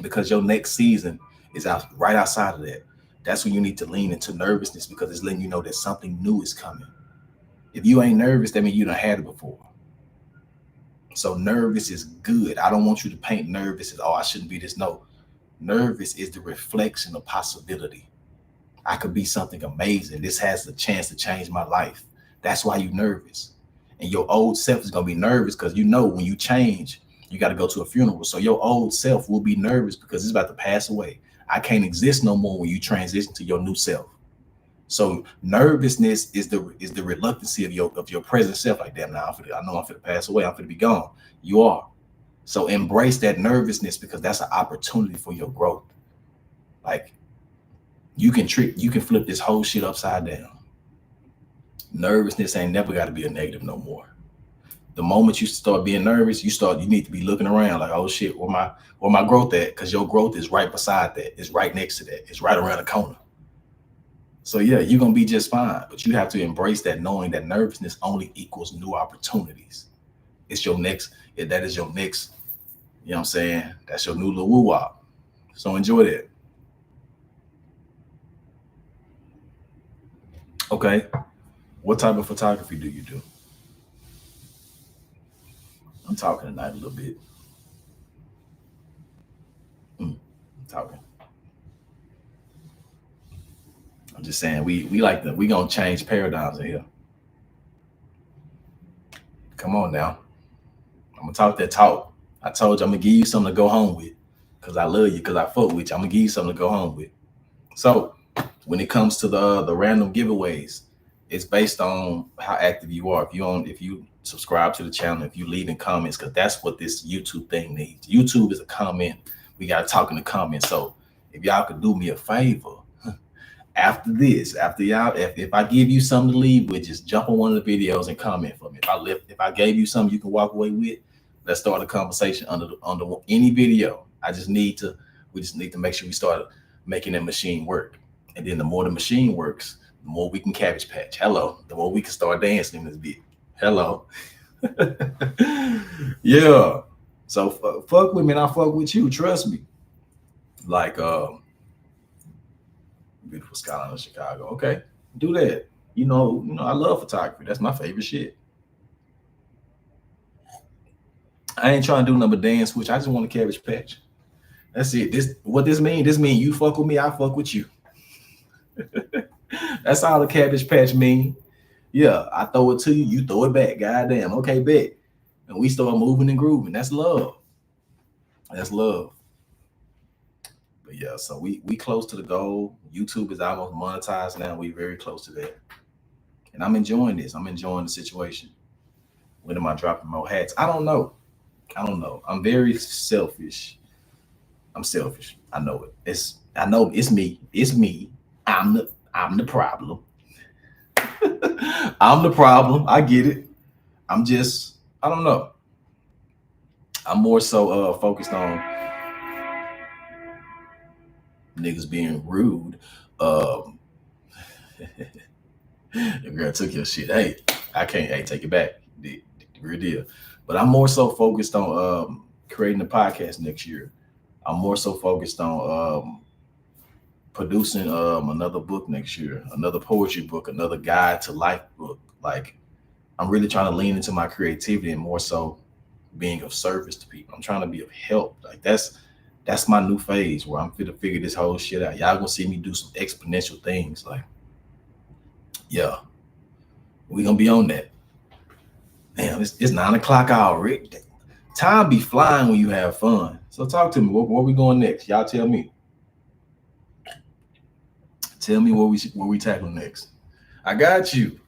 because your next season is out right outside of that. That's when you need to lean into nervousness because it's letting you know that something new is coming. If you ain't nervous, that means you done had it before. So nervous is good. I don't want you to paint nervous as, oh, I shouldn't be this. No, nervous is the reflection of possibility. I could be something amazing. This has the chance to change my life. That's why you're nervous. And your old self is going to be nervous because you know when you change, you got to go to a funeral. So your old self will be nervous because it's about to pass away. I can't exist no more when you transition to your new self. So nervousness is the reluctancy of your present self. Like, damn, now I know I'm finna pass away. I'm finna be gone. You are. So embrace that nervousness because that's an opportunity for your growth. Like you can flip this whole shit upside down. Nervousness ain't never got to be a negative no more. The moment you start being nervous, you need to be looking around like, oh shit, where my growth at? Because your growth is right beside that. It's right next to that. It's right around the corner. So yeah, you're gonna be just fine, but you have to embrace that, knowing that nervousness only equals new opportunities. It's your next, that is your next, you know what I'm saying? That's your new little woo-wop. So enjoy that. Okay. What type of photography do you do? I'm talking tonight a little bit. I'm talking. I'm just saying we gonna change paradigms in here. Come on now. I'm gonna talk that talk. I told you I'm gonna give you something to go home with. Cause I love you, because I fuck with you. I'm gonna give you something to go home with. So when it comes to the random giveaways, it's based on how active you are. If you subscribe to the channel, if you leave in comments, because that's what this YouTube thing needs. YouTube is a comment. We gotta talk in the comments. So if y'all could do me a favor, after this, after y'all, if I give you something to leave with, just jump on one of the videos and comment for me. If I gave you something you can walk away with, let's start a conversation under any video. We just need to make sure we start making that machine work. And then the more the machine works, the more we can cabbage patch. Hello. The more we can start dancing in this bit. Hello. Yeah. So fuck with me and I fuck with you. Trust me. Like beautiful skyline of Chicago. Okay. Do that. I love photography. That's my favorite shit. I ain't trying to do number dance switch. I just want a cabbage patch. That's it. This what this mean? This mean you fuck with me, I fuck with you. That's all the cabbage patch mean. Yeah, I throw it to you, you throw it back. Goddamn. Okay, bet. And we start moving and grooving. That's love. That's love. But yeah, so we close to the goal. YouTube is almost monetized now. We very close to that. And I'm enjoying this. I'm enjoying the situation. When am I dropping more hats? I don't know. I don't know. I'm very selfish. I'm selfish. I know it. I know it's me. It's me. I'm the problem. I'm the problem. I get it. I'm just I don't know. I'm more so focused on niggas being rude. Um your girl took your shit. Hey, I can't hey take it back. Real deal. But I'm more so focused on creating a podcast next year. I'm more so focused on producing another book next year, another poetry book, another guide to life book. Like I'm really trying to lean into my creativity and more so being of service to people. I'm trying to be of help. Like that's my new phase where I'm fit to figure this whole shit out. Y'all gonna see me do some exponential things. Like, yeah, we gonna be on that. Damn, it's 9 o'clock already. Time be flying when you have fun. So talk to me. Where we going next? Y'all tell me. Tell me where we tackling next. I got you.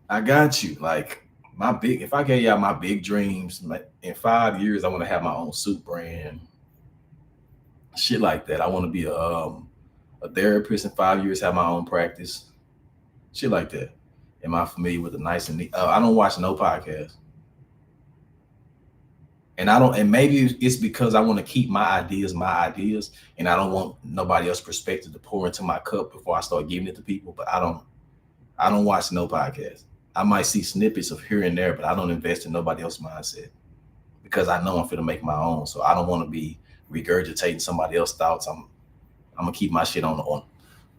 I got you. Like my big. If I gave y'all my big dreams, in 5 years, I want to have my own suit brand. Shit like that. I want to be a therapist in 5 years. Have my own practice. Shit like that. Am I familiar with the nice and neat? I don't watch no podcast. And I don't, and maybe it's because I want to keep my ideas, and I don't want nobody else's perspective to pour into my cup before I start giving it to people. But I don't watch no podcast. I might see snippets of here and there, but I don't invest in nobody else's mindset because I know I'm finna make my own. So I don't want to be regurgitating somebody else's thoughts. I'm gonna keep my shit on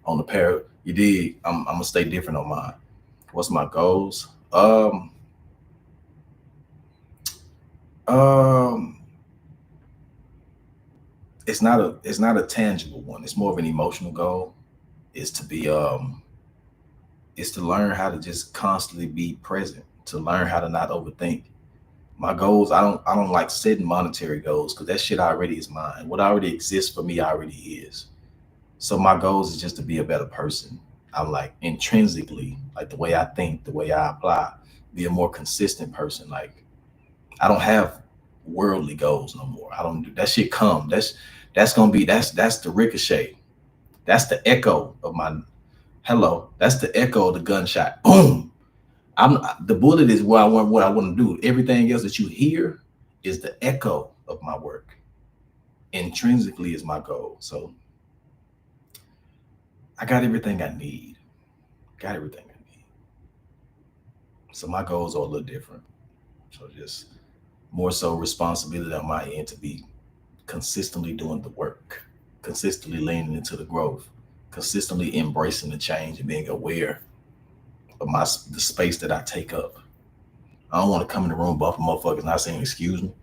the pair. You dig? I'm gonna stay different on mine. What's my goals? Um, it's not a tangible one. It's more of an emotional goal. Is to be is to learn how to just constantly be present. To learn how to not overthink. My goals, I don't like setting monetary goals because that shit already is mine. What already exists for me already is. So my goals is just to be a better person. I'm like intrinsically, like the way I think, the way I apply, be a more consistent person. Like I don't have worldly goals no more. I don't do that shit come. That's gonna be that's the ricochet. That's the echo of my hello. That's the echo of the gunshot. Boom. I'm the bullet is what I want to do. Everything else that you hear is the echo of my work. Intrinsically is my goal. So I got everything I need. Got everything I need. So my goals are a little different. So just more so responsibility on my end to be consistently doing the work, consistently leaning into the growth, consistently embracing the change and being aware of the space that I take up. I don't want to come in the room bumping motherfuckers not saying excuse me.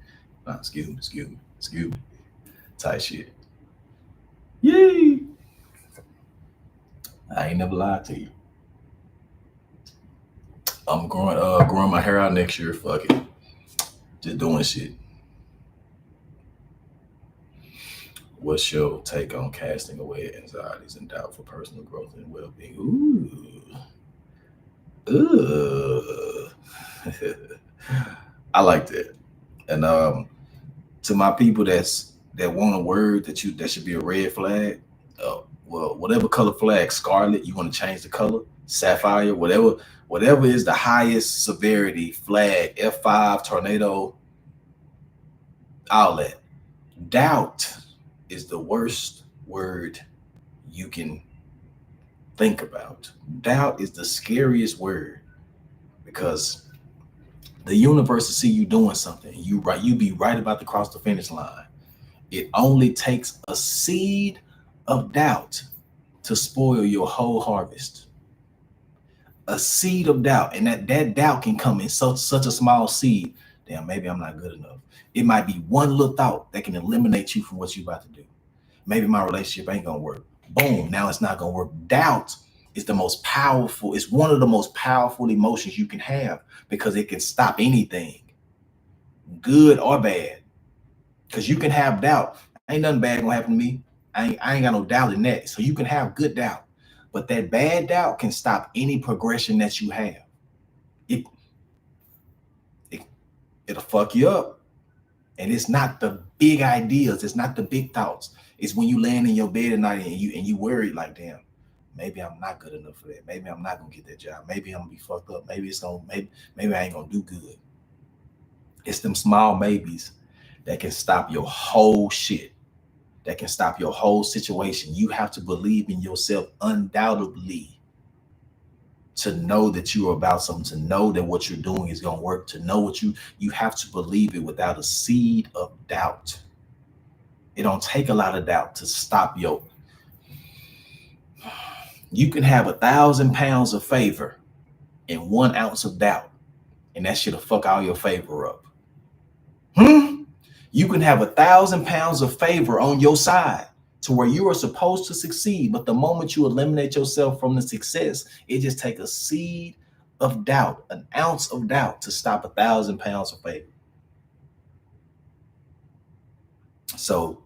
Nah, excuse me. Type shit. Yay! I ain't never lied to you. I'm growing my hair out next year. Fuck it. Just doing shit. What's your take on casting away anxieties and doubt for personal growth and well-being? Ooh. I like that. And to my people that want a word that should be a red flag, well, whatever color flag, scarlet, you want to change the color, sapphire, whatever is the highest severity flag, F5, tornado, all that. Doubt is the worst word you can think about. Doubt is the scariest word because the universe will see you doing something. You be right about to cross the finish line. It only takes a seed of doubt to spoil your whole harvest. A seed of doubt, and that doubt can come in such a small seed damn, maybe I'm not good enough. It might be one little thought that can eliminate you from what you're about to do. Maybe my relationship ain't gonna work. Boom, now it's not gonna work. Doubt is the most powerful, it's one of the most powerful emotions you can have because it can stop anything, good or bad. Because you can have doubt. Ain't nothing bad gonna happen to me. I ain't got no doubt in that. So you can have good doubt. But that bad doubt can stop any progression that you have. It, it it'll fuck you up. And it's not the big ideas, it's not the big thoughts. It's when you laying in your bed at night and you worried like, damn, maybe I'm not good enough for that. Maybe I'm not gonna get that job. Maybe I'm gonna be fucked up. Maybe I ain't gonna do good. It's them small maybes that can stop your whole shit. That can stop your whole situation. You have to believe in yourself undoubtedly to know that you are about something, to know that what you're doing is going to work, to know what you have to believe it without a seed of doubt. It don't take a lot of doubt to stop your. You can have 1,000 pounds of favor and 1 ounce of doubt, and that shit'll fuck all your favor up. You can have 1,000 pounds of favor on your side to where you are supposed to succeed, but the moment you eliminate yourself from the success, it just takes a seed of doubt, 1 ounce of doubt to stop 1,000 pounds of favor. So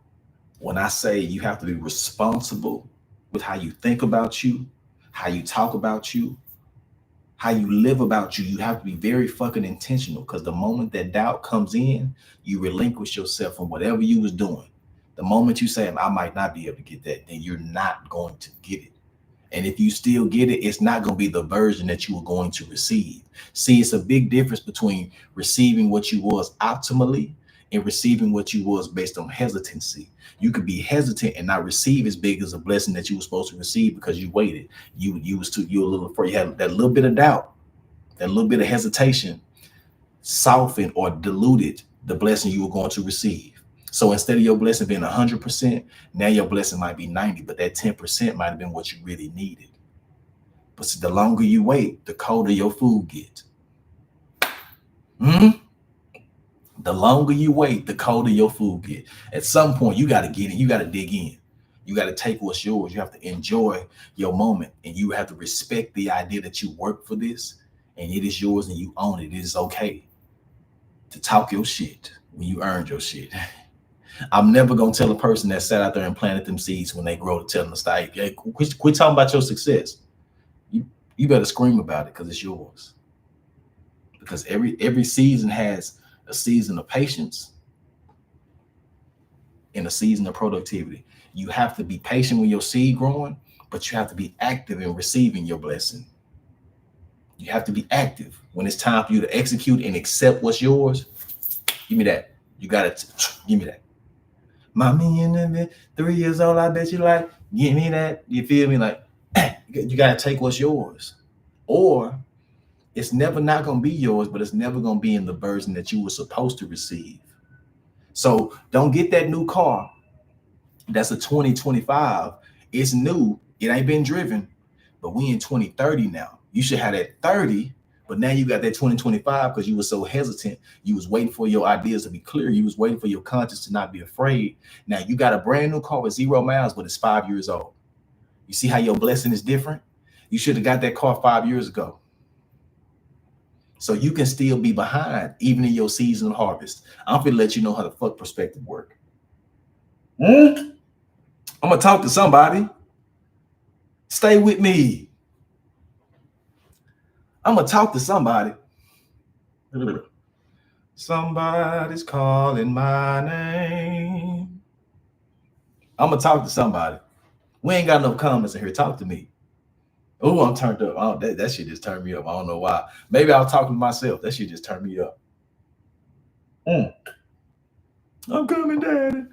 when I say you have to be responsible with how you think about you, how you talk about you, how you live about you, you have to be very fucking intentional, because the moment that doubt comes in, you relinquish yourself from whatever you was doing. The moment you say, I might not be able to get that, then you're not going to get it. And if you still get it, it's not going to be the version that you were going to receive. See, it's a big difference between receiving what you was optimally and receiving what you was based on hesitancy. You could be hesitant and not receive as big as a blessing that you were supposed to receive because you waited. You a little afraid. You had that little bit of doubt, that little bit of hesitation softened or diluted the blessing you were going to receive. So instead of your blessing being 100%, now your blessing might be 90, but that 10% might have been what you really needed. But see, the longer you wait, the colder your food gets. The longer you wait, the colder your food gets. At some point, you got to get in. You got to dig in. You got to take what's yours. You have to enjoy your moment, and you have to respect the idea that you work for this, and it is yours, and you own it. It is okay to talk your shit when you earned your shit. I'm never gonna tell a person that sat out there and planted them seeds when they grow to tell them to stop. Hey, quit talking about your success. You better scream about it because it's yours. Because every season has a season of patience and a season of productivity. You have to be patient when your seed growing, but you have to be active in receiving your blessing. You have to be active when it's time for you to execute and accept what's yours. Give me that. You gotta give me that. Mommy in 3 years old, I bet you like, give me that. You feel me? Like, you got to take what's yours. Or it's never not going to be yours, but it's never going to be in the version that you were supposed to receive. So don't get that new car. That's a 2025. It's new. It ain't been driven, but we in 2030 now. You should have that 30, but now you got that 2025 because you were so hesitant. You was waiting for your ideas to be clear. You was waiting for your conscience to not be afraid. Now you got a brand new car with 0 miles, but it's 5 years old. You see how your blessing is different? You should have got that car 5 years ago. So you can still be behind, even in your season of harvest. I'm gonna let you know how the fuck perspective work. I'm gonna talk to somebody. Stay with me. I'm gonna talk to somebody. Somebody's calling my name. I'm gonna talk to somebody. We ain't got no comments in here. Talk to me. Oh, I'm turned up. Oh, that shit just turned me up. I don't know why. Maybe I was talking to myself. That shit just turned me up. I'm coming, Daddy.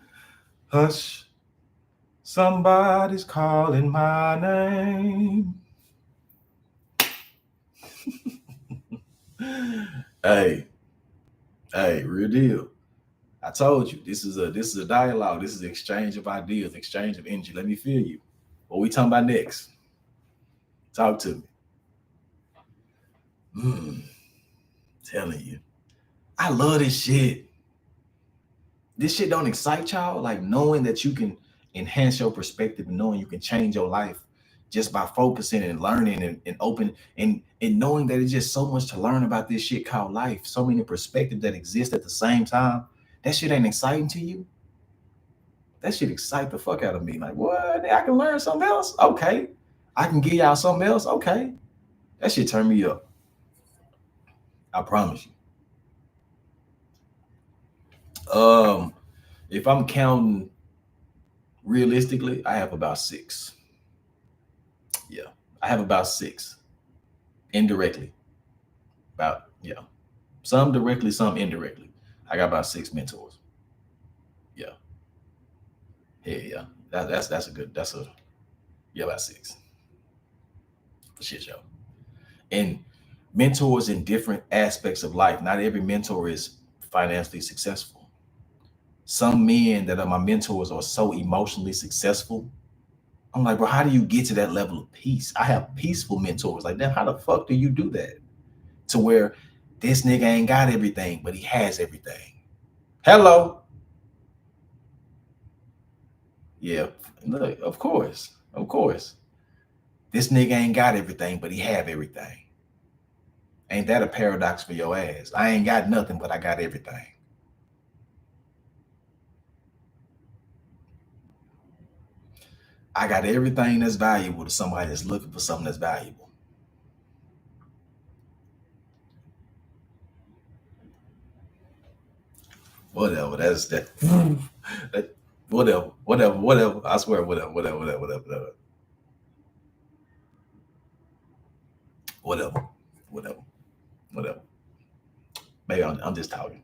Hush. Somebody's calling my name. Hey, real deal. I told you this is a dialogue. This is an exchange of ideas, exchange of energy. Let me feel you. What we talking about next? Talk to me. Telling you. I love this shit. This shit don't excite y'all? Like knowing that you can enhance your perspective and knowing you can change your life just by focusing and learning and open and knowing that it's just so much to learn about this shit called life. So many perspectives that exist at the same time. That shit ain't exciting to you. That shit excite the fuck out of me. Like, what? I can learn something else? Okay. I can give y'all something else? Okay. That shit turn me up. I promise you. If I'm counting realistically, I have about 6. Yeah. I have about 6 indirectly. About, yeah. Some directly, some indirectly. I got about 6 mentors. Yeah. Yeah. That's a good, that's a, yeah, about 6. For shit show. And mentors in different aspects of life. Not every mentor is financially successful. Some men that are my mentors are so emotionally successful. I'm like, bro, how do you get to that level of peace? I have peaceful mentors. Like, damn, how the fuck do you do that? To where this nigga ain't got everything, but he has everything. Hello. Yeah, look, of course. Of course. This nigga ain't got everything, but he have everything. Ain't that a paradox for your ass? I ain't got nothing, but I got everything. I got everything that's valuable to somebody that's looking for something that's valuable. Whatever. That's that. that whatever. I swear, whatever. Whatever. Maybe I'm just talking.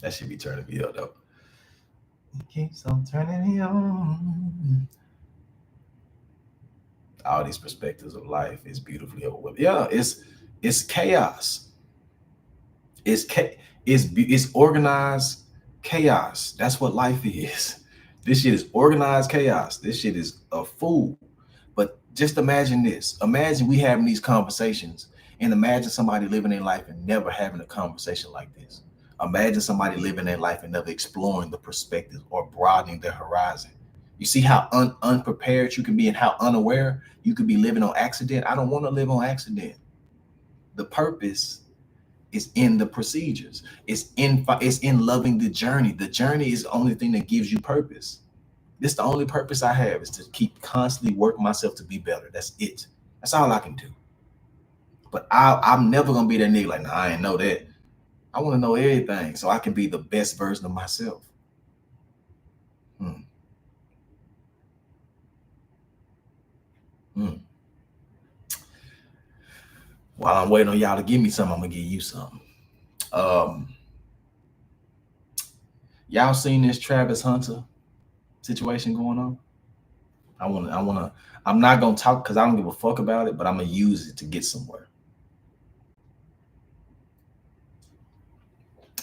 That should be turning me up though. It keeps on turning me on. All these perspectives of life is beautifully overwhelming. Yeah, it's chaos. It's it's organized chaos. That's what life is. This shit is organized chaos. This shit is a fool. But just imagine this. Imagine we having these conversations, and imagine somebody living their life and never having a conversation like this. Imagine somebody living their life and never exploring the perspective or broadening their horizon. You see how unprepared you can be and how unaware you could be living on accident. I don't want to live on accident. The purpose is in the procedures. It's in loving the journey. The journey is the only thing that gives you purpose. This the only purpose I have is to keep constantly working myself to be better. That's it. That's all I can do. But I'm never gonna be that nigga like, nah, I ain't know that. I want to know everything so I can be the best version of myself. Hmm. Hmm. While I'm waiting on y'all to give me something, I'm gonna give you something. Um, y'all seen this Travis Hunter situation going on? I'm not gonna talk because I don't give a fuck about it, but I'm gonna use it to get somewhere.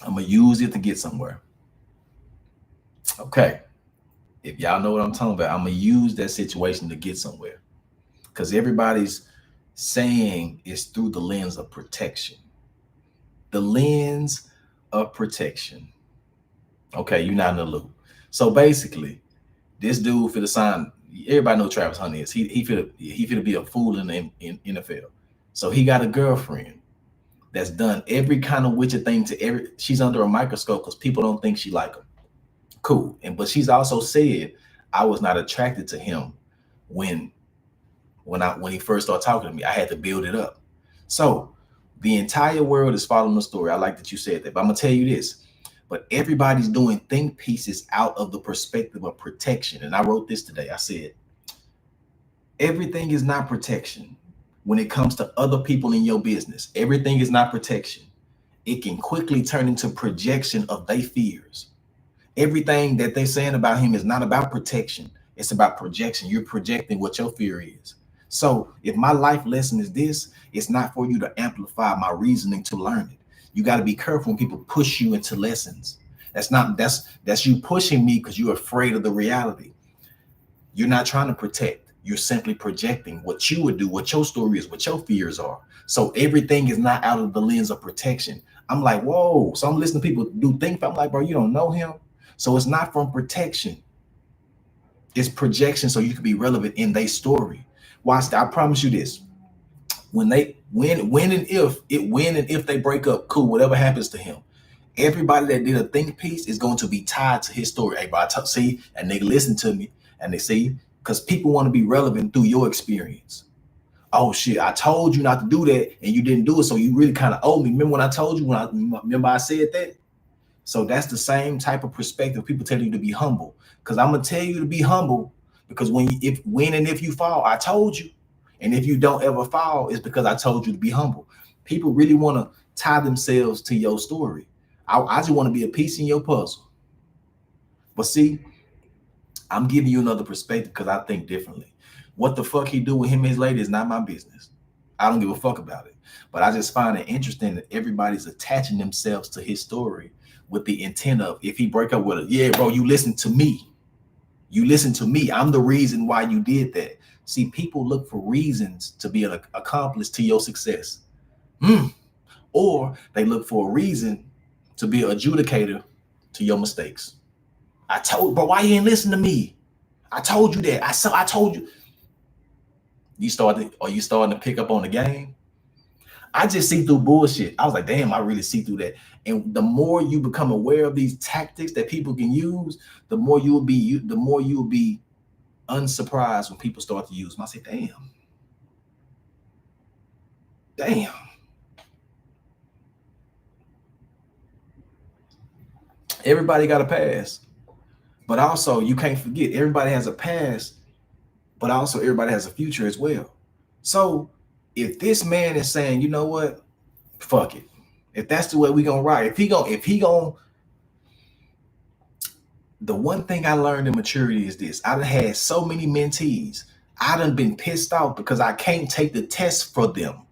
I'm gonna use it to get somewhere. Okay. If y'all know what I'm talking about, I'm gonna use that situation to get somewhere. Because everybody's saying it's through the lens of protection. The lens of protection. Okay, you're not in the loop. So basically, this dude for the sign, everybody know Travis Hunter is. He finna be a fool in NFL. So he got a girlfriend that's done every kind of wicked thing to every. She's under a microscope because people don't think she like him. Cool, and but she's also said I was not attracted to him when when he first started talking to me. I had to build it up. So the entire world is following the story. I like that you said that, but I'm gonna tell you this. But everybody's doing think pieces out of the perspective of protection. And I wrote this today. I said, everything is not protection when it comes to other people in your business. Everything is not protection. It can quickly turn into projection of their fears. Everything that they're saying about him is not about protection. It's about projection. You're projecting what your fear is. So if my life lesson is this, it's not for you to amplify my reasoning to learn it. You got to be careful when people push you into lessons. That's you pushing me because you're afraid of the reality. You're not trying to protect. You're simply projecting what you would do, what your story is, what your fears are. So everything is not out of the lens of protection. I'm like, whoa. So I'm listening to people do think. I'm like, bro, you don't know him. So it's not from protection. It's projection so you can be relevant in their story. Watch that. I promise you this. When and if they break up, cool, whatever happens to him. Everybody that did a think piece is going to be tied to his story. Hey, bro, see, and they listen to me and they see, because people want to be relevant through your experience. Oh shit, I told you not to do that and you didn't do it, so you really kind of owe me. Remember when I told you, remember I said that? So that's the same type of perspective. People tell you to be humble, because I'm gonna tell you to be humble, because when and if you fall, I told you. And if you don't ever fall, it's because I told you to be humble. People really want to tie themselves to your story. I just want to be a piece in your puzzle. But see, I'm giving you another perspective because I think differently. What the fuck he do with him and his lady is not my business. I don't give a fuck about it. But I just find it interesting that everybody's attaching themselves to his story with the intent of, if he break up with her, yeah, bro, you listen to me. You listen to me. I'm the reason why you did that. See, people look for reasons to be an accomplice to your success. Or they look for a reason to be an adjudicator to your mistakes. I told, bro, why you ain't listen to me? I told you that. I told you. You starting to pick up on the game? I just see through bullshit. I was like, damn, I really see through that. And the more you become aware of these tactics that people can use, the more you will be unsurprised when people start to use them. I say, damn. Everybody got a past, but also you can't forget everybody has a past, but also everybody has a future as well. So if this man is saying, you know what, fuck it, if that's the way we gonna ride, if he gonna, the one thing I learned in maturity is this: I done had so many mentees, I done been pissed off because I can't take the test for them.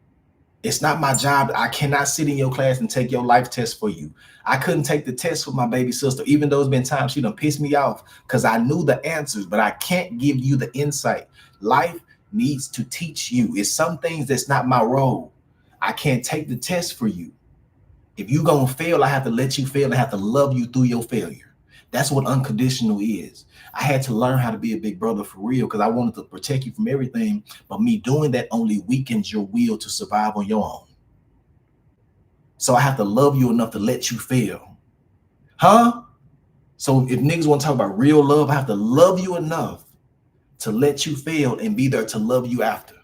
It's not my job. I cannot sit in your class and take your life test for you. I couldn't take the test for my baby sister, even though it's been times she done pissed me off because I knew the answers, but I can't give you the insight. Life needs to teach you. It's some things that's not my role. I can't take the test for you. If you gonna fail, I have to let you fail and I have to love you through your failure. That's what unconditional is. I had to learn how to be a big brother for real because I wanted to protect you from everything. But me doing that only weakens your will to survive on your own. So I have to love you enough to let you fail. Huh? So if niggas want to talk about real love, I have to love you enough to let you fail and be there to love you after.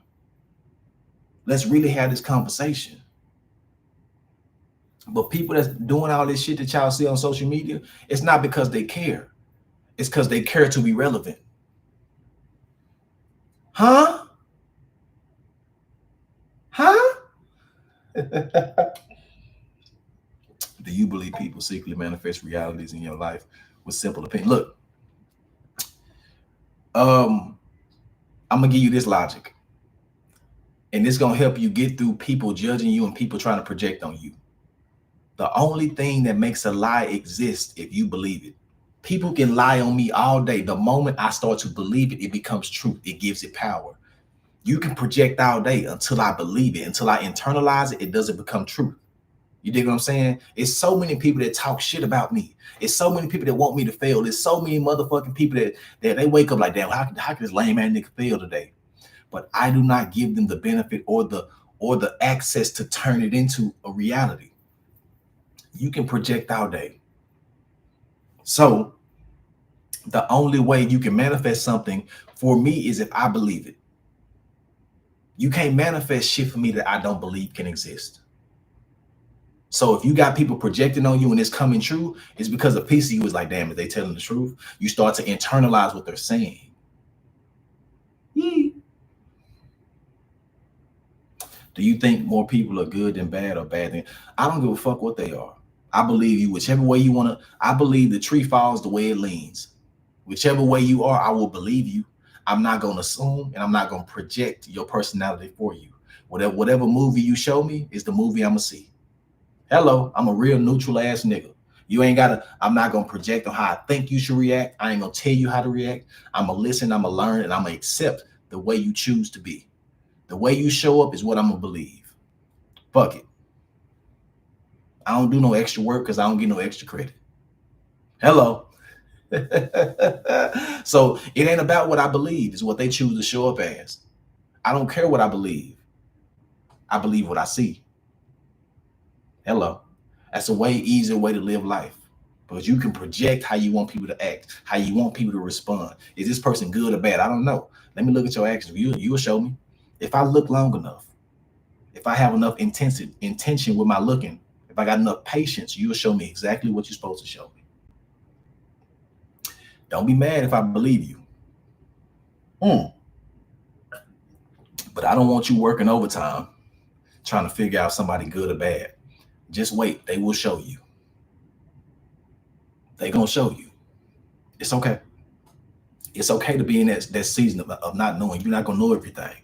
Let's really have this conversation. But people that's doing all this shit that y'all see on social media, it's not because they care. It's because they care to be relevant. Huh? Do you believe people secretly manifest realities in your life with simple opinion? Look, I'm gonna give you this logic, and it's gonna help you get through people judging you and people trying to project on you. The only thing that makes a lie exist if you believe it. People can lie on me all day. The moment I start to believe it, it becomes truth. It gives it power. You can project all day until I believe it, until I internalize it, it doesn't become truth. You dig what I'm saying? It's so many people that talk shit about me. It's so many people that want me to fail. There's so many motherfucking people that they wake up like, damn, how can this lame ass nigga fail today? But I do not give them the benefit or the access to turn it into a reality. You can project all day. So the only way you can manifest something for me is if I believe it. You can't manifest shit for me that I don't believe can exist. So if you got people projecting on you and it's coming true, it's because a piece of you is like, damn, are they telling the truth? You start to internalize what they're saying. Do you think more people are good than bad or bad than? I don't give a fuck what they are. I believe you whichever way you want to. I believe the tree falls the way it leans. Whichever way you are, I will believe you. I'm not going to assume and I'm not going to project your personality for you. Whatever movie you show me is the movie I'm going to see. Hello, I'm a real neutral ass nigga. You ain't gotta, I'm not gonna project on how I think you should react. I ain't gonna tell you how to react. I'm gonna listen, I'm gonna learn, and I'm gonna accept the way you choose to be. The way you show up is what I'm gonna believe. Fuck it. I don't do no extra work because I don't get no extra credit. Hello. So it ain't about what I believe, it's what they choose to show up as. I don't care what I believe. I believe what I see. Hello. That's a way easier way to live life. Because you can project how you want people to act, how you want people to respond. Is this person good or bad? I don't know. Let me look at your actions. You'll show me. If I look long enough, if I have enough intention with my looking, if I got enough patience, you'll show me exactly what you're supposed to show me. Don't be mad if I believe you. But I don't want you working overtime trying to figure out somebody good or bad. Just wait. They will show you. They gonna show you. It's okay. It's okay to be in that season of not knowing. You're not gonna know everything.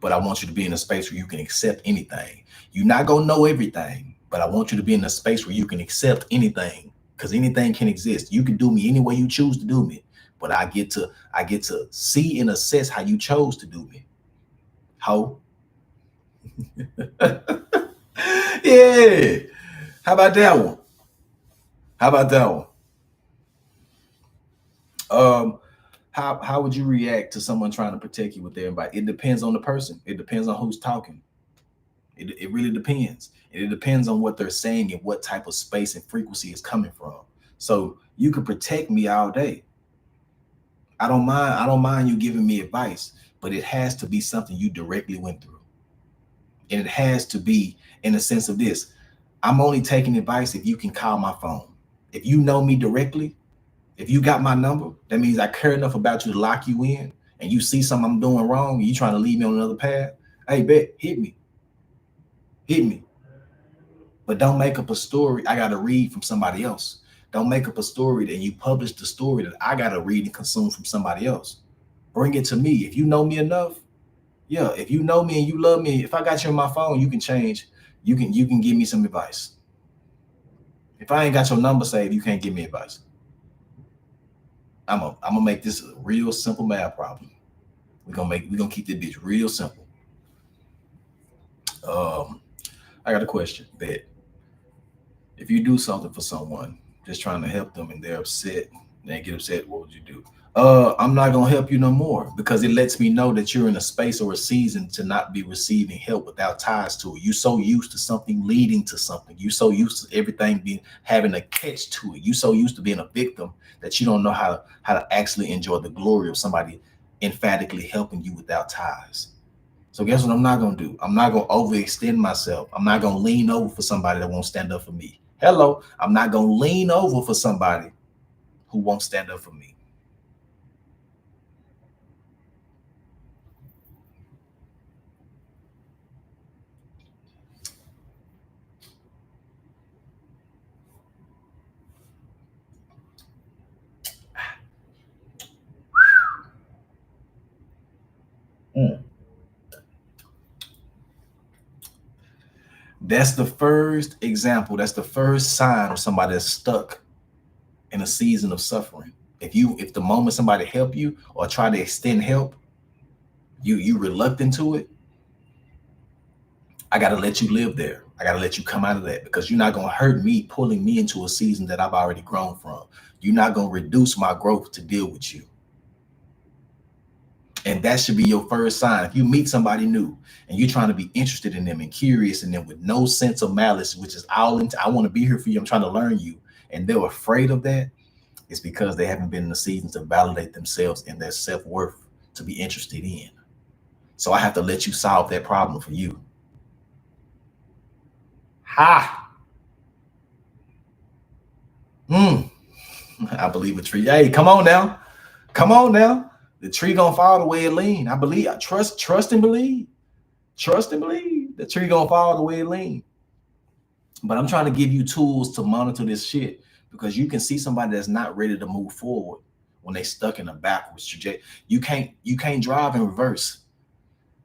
But I want you to be in a space where you can accept anything. You're not gonna know everything, but I want you to be in a space where you can accept anything, because anything can exist. You can do me any way you choose to do me, but I get to see and assess how you chose to do me. How? Yeah. How about that one? How about that one? How would you react to someone trying to protect you with their advice? It depends on the person. It depends on who's talking. It really depends. And it depends on what they're saying and what type of space and frequency is coming from. So you can protect me all day. I don't mind you giving me advice, but it has to be something you directly went through. And it has to be in the sense of this. I'm only taking advice if you can call my phone. If you know me directly, if you got my number, that means I care enough about you to lock you in, and you see something I'm doing wrong, and you trying to lead me on another path. Hey, bet, hit me. Hit me. But don't make up a story I got to read from somebody else. Don't make up a story that you publish the story that I got to read and consume from somebody else. Bring it to me. If you know me enough, yeah, if you know me and you love me, if I got you on my phone, you can change. You can give me some advice. If I ain't got your number saved, you can't give me advice. I'm gonna make this a real simple math problem. We're gonna keep this bitch real simple. I got a question. Bet if you do something for someone, just trying to help them, and they're upset, they get upset, what would you do? I'm not gonna help you no more, because it lets me know that you're in a space or a season to not be receiving help without ties to it. You're so used to something leading to something. You're so used to everything being having a catch to it. You're so used to being a victim that you don't know how to actually enjoy the glory of somebody emphatically helping you without ties. So guess what I'm not gonna do? I'm not gonna overextend myself. I'm not gonna lean over for somebody that won't stand up for me. Hello, I'm not gonna lean over for somebody who won't stand up for me. That's the first example. That's the first sign of somebody that's stuck in a season of suffering. If the moment somebody help you or try to extend help, you reluctant to it, I gotta let you live there. I gotta let you come out of that, because you're not gonna hurt me pulling me into a season that I've already grown from. You're not gonna reduce my growth to deal with you. And that should be your first sign. If you meet somebody new and you're trying to be interested in them and curious in them with no sense of malice, which is all into, I want to be here for you, I'm trying to learn you, and they're afraid of that, it's because they haven't been in the season to validate themselves and their self-worth to be interested in. So I have to let you solve that problem for you. Ha! I believe a tree. Hey, come on now. Come on now. The tree gonna fall the way it lean. I believe. I trust and believe. Trust and believe. The tree gonna fall the way it lean. But I'm trying to give you tools to monitor this shit, because you can see somebody that's not ready to move forward when they stuck in a backwards trajectory. You can't drive in reverse.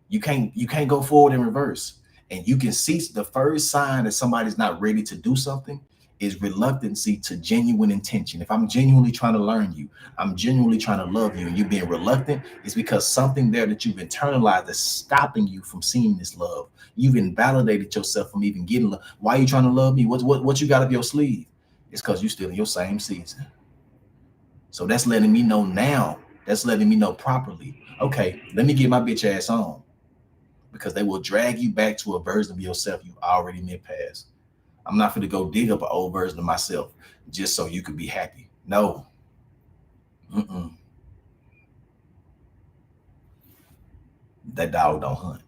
You can't go forward in reverse. And you can see the first sign that somebody's not ready to do something is reluctancy to genuine intention. If I'm genuinely trying to learn you, I'm genuinely trying to love you, and you being reluctant, it's because something there that you've internalized is stopping you from seeing this love. You've invalidated yourself from even getting love. Why are you trying to love me? What you got up your sleeve? It's because you're still in your same season. So that's letting me know now. That's letting me know properly. Okay, let me get my bitch ass on, because they will drag you back to a version of yourself you already met past. I'm not going to go dig up an old version of myself just so you could be happy. No. Mm-mm. That dog don't hunt.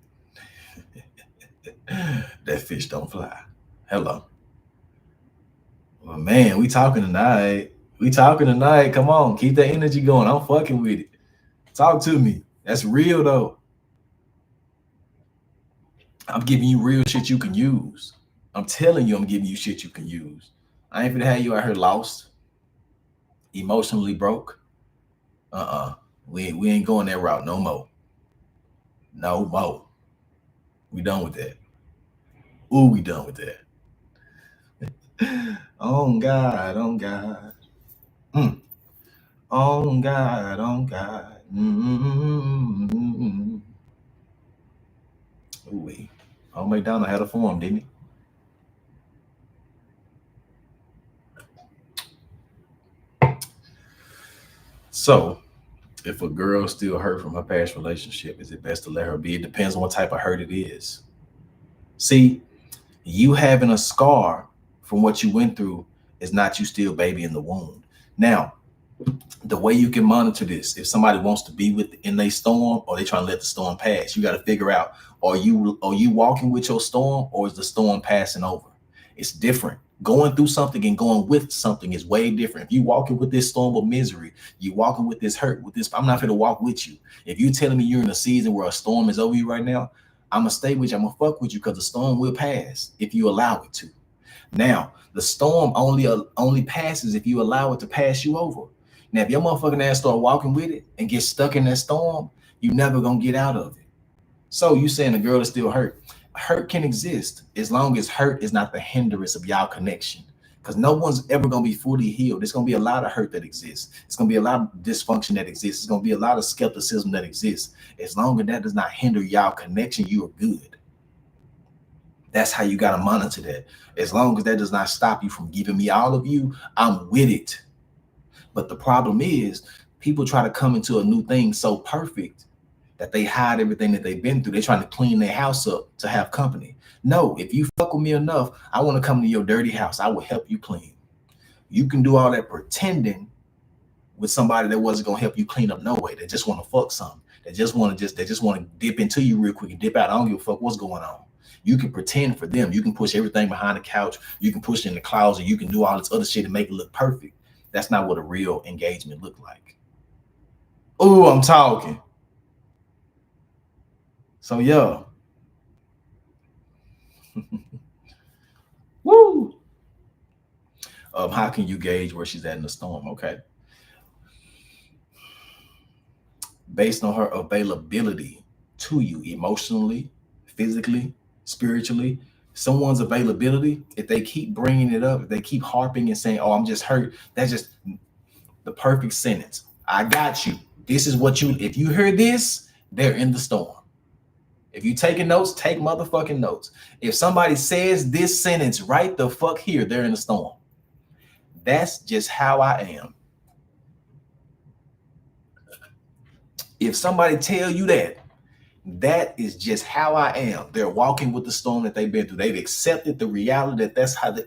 That fish don't fly. Hello. Well, man, we talking tonight. We talking tonight. Come on, keep that energy going. I'm fucking with it. Talk to me. That's real though. I'm giving you real shit you can use. I'm telling you, I'm giving you shit you can use. I ain't gonna have you out here lost, emotionally broke. We ain't going that route no more. No more. We done with that. Ooh, we done with that. Oh God, oh God. Mm. Oh God, oh God. Mm-hmm. Ooh, wait. Old McDonald had a form, didn't he? So, if a girl still hurt from her past relationship, is it best to let her be? It depends on what type of hurt it is. See, you having a scar from what you went through is not you still baby in the wound. Now, the way you can monitor this, if somebody wants to be with in a storm or they trying to let the storm pass, you got to figure out, are you walking with your storm, or is the storm passing over? It's different. Going through something and going with something is way different. If you walking with this storm of misery, you walking with this hurt, with this, I'm not going to walk with you. If you telling me you're in a season where a storm is over you right now, I'm gonna stay with you. I'm gonna fuck with you, because the storm will pass if you allow it to. Now, the storm only passes if you allow it to pass you over. Now, if your motherfucking ass start walking with it and get stuck in that storm, you never gonna get out of it. So you saying the girl is still hurt? Hurt can exist as long as hurt is not the hindrance of y'all connection. Because no one's ever gonna be fully healed. There's gonna be a lot of hurt that exists. It's gonna be a lot of dysfunction that exists. It's gonna be a lot of skepticism that exists. As long as that does not hinder y'all connection, you are good. That's how you got to monitor that. As long as that does not stop you from giving me all of you, I'm with it. But the problem is, people try to come into a new thing so perfect that they hide everything that they've been through. They're trying to clean their house up to have company. No, if you fuck with me enough, I want to come to your dirty house. I will help you clean. You can do all that pretending with somebody that wasn't gonna help you clean up no way. They just want to fuck something. They just want to dip into you real quick and dip out. I don't give a fuck what's going on. You can pretend for them. You can push everything behind the couch. You can push in the closet. You can do all this other shit to make it look perfect. That's not what a real engagement look like. Oh, I'm talking. So yeah. Woo. How can you gauge where she's at in the storm? Okay. Based on her availability to you emotionally, physically, spiritually, someone's availability, if they keep bringing it up, if they keep harping and saying, oh, I'm just hurt, that's just the perfect sentence. I got you. This is what you, if you hear this, they're in the storm. If you taking notes, take motherfucking notes. If somebody says this sentence right the fuck here, they're in the storm. That's just how I am. If somebody tell you that, that is just how I am. They're walking with the storm that they've been through. They've accepted the reality that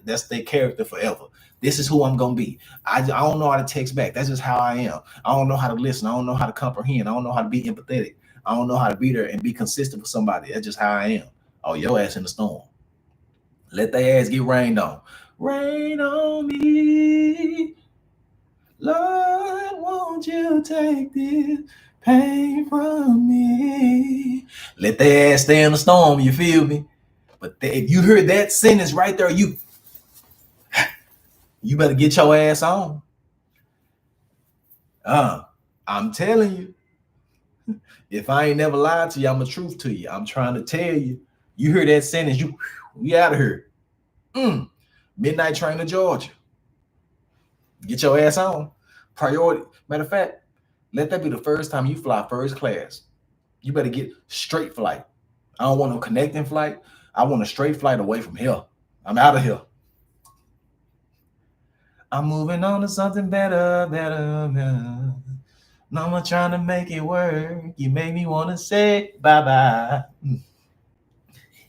that's their character forever. This is who I'm gonna be. I don't know how to text back. That's just how I am. I don't know how to listen. I don't know how to comprehend. I don't know how to be empathetic. I don't know how to be there and be consistent with somebody. That's just how I am. Oh, your ass in the storm. Let their ass get rained on. Rain on me. Lord, won't you take this pain from me? Let their ass stay in the storm, you feel me? But if you heard that sentence right there, you better get your ass on. I'm telling you, if I ain't never lied to you, I'm the truth to you. I'm trying to tell you. You hear that sentence, you out of here. Midnight train to Georgia. Get your ass on. Priority. Matter of fact, let that be the first time you fly first class. You better get straight flight. I don't want no connecting flight. I want a straight flight away from here. I'm out of here. I'm moving on to something better, better, better. No, I'm trying to make it work. You make me want to say bye bye.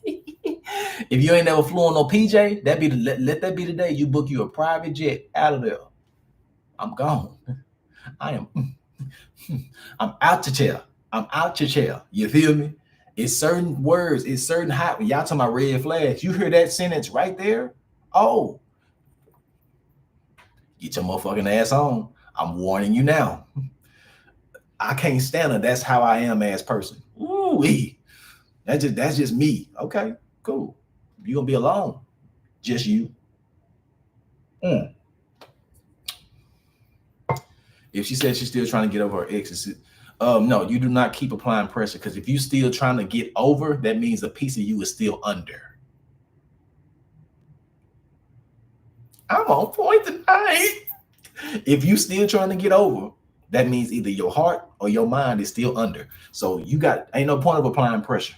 If you ain't never flew on no PJ, let that be the day you book you a private jet out of there. I'm gone. I am. I'm out your chair. I'm out your chair. You feel me? It's certain words. It's certain hot. Y'all talking about red flags. You hear that sentence right there? Oh, get your motherfucking ass on. I'm warning you now. I can't stand it. That's how I am as person. Ooh, that's just me. Okay, cool. You gonna be alone? Just you. Mm. If she said she's still trying to get over her ex, no, you do not keep applying pressure, because if you still trying to get over, that means a piece of you is still under. I'm on point tonight. If you still trying to get over, that means either your heart or your mind is still under. So you got ain't no point of applying pressure.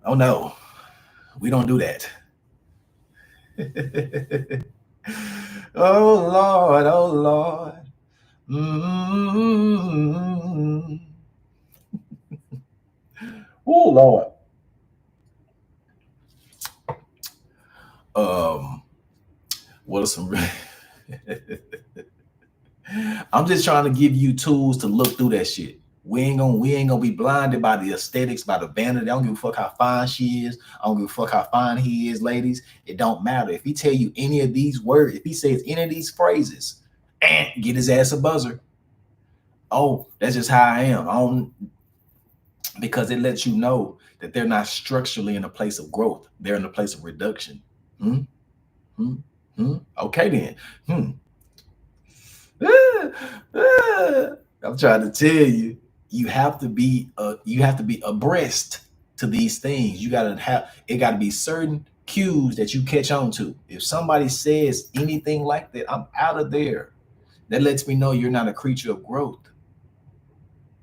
Oh no, we don't do that. Oh Lord, oh Lord. Mm-hmm. Oh Lord. What are some I'm just trying to give you tools to look through that shit. We ain't gonna be blinded by the aesthetics, by the vanity. I don't give a fuck how fine she is. I don't give a fuck how fine he is, ladies. It don't matter. If he tell you any of these words, if he says any of these phrases, and get his ass a buzzer. Oh, that's just how I am. I don't, because it lets you know that they're not structurally in a place of growth. They're in a place of reduction. Hmm? Hmm? Hmm? Okay then. Hmm. I'm trying to tell you, you have to be abreast to these things. You gotta have it gotta be certain cues that you catch on to. If somebody says anything like that, I'm out of there. That lets me know you're not a creature of growth.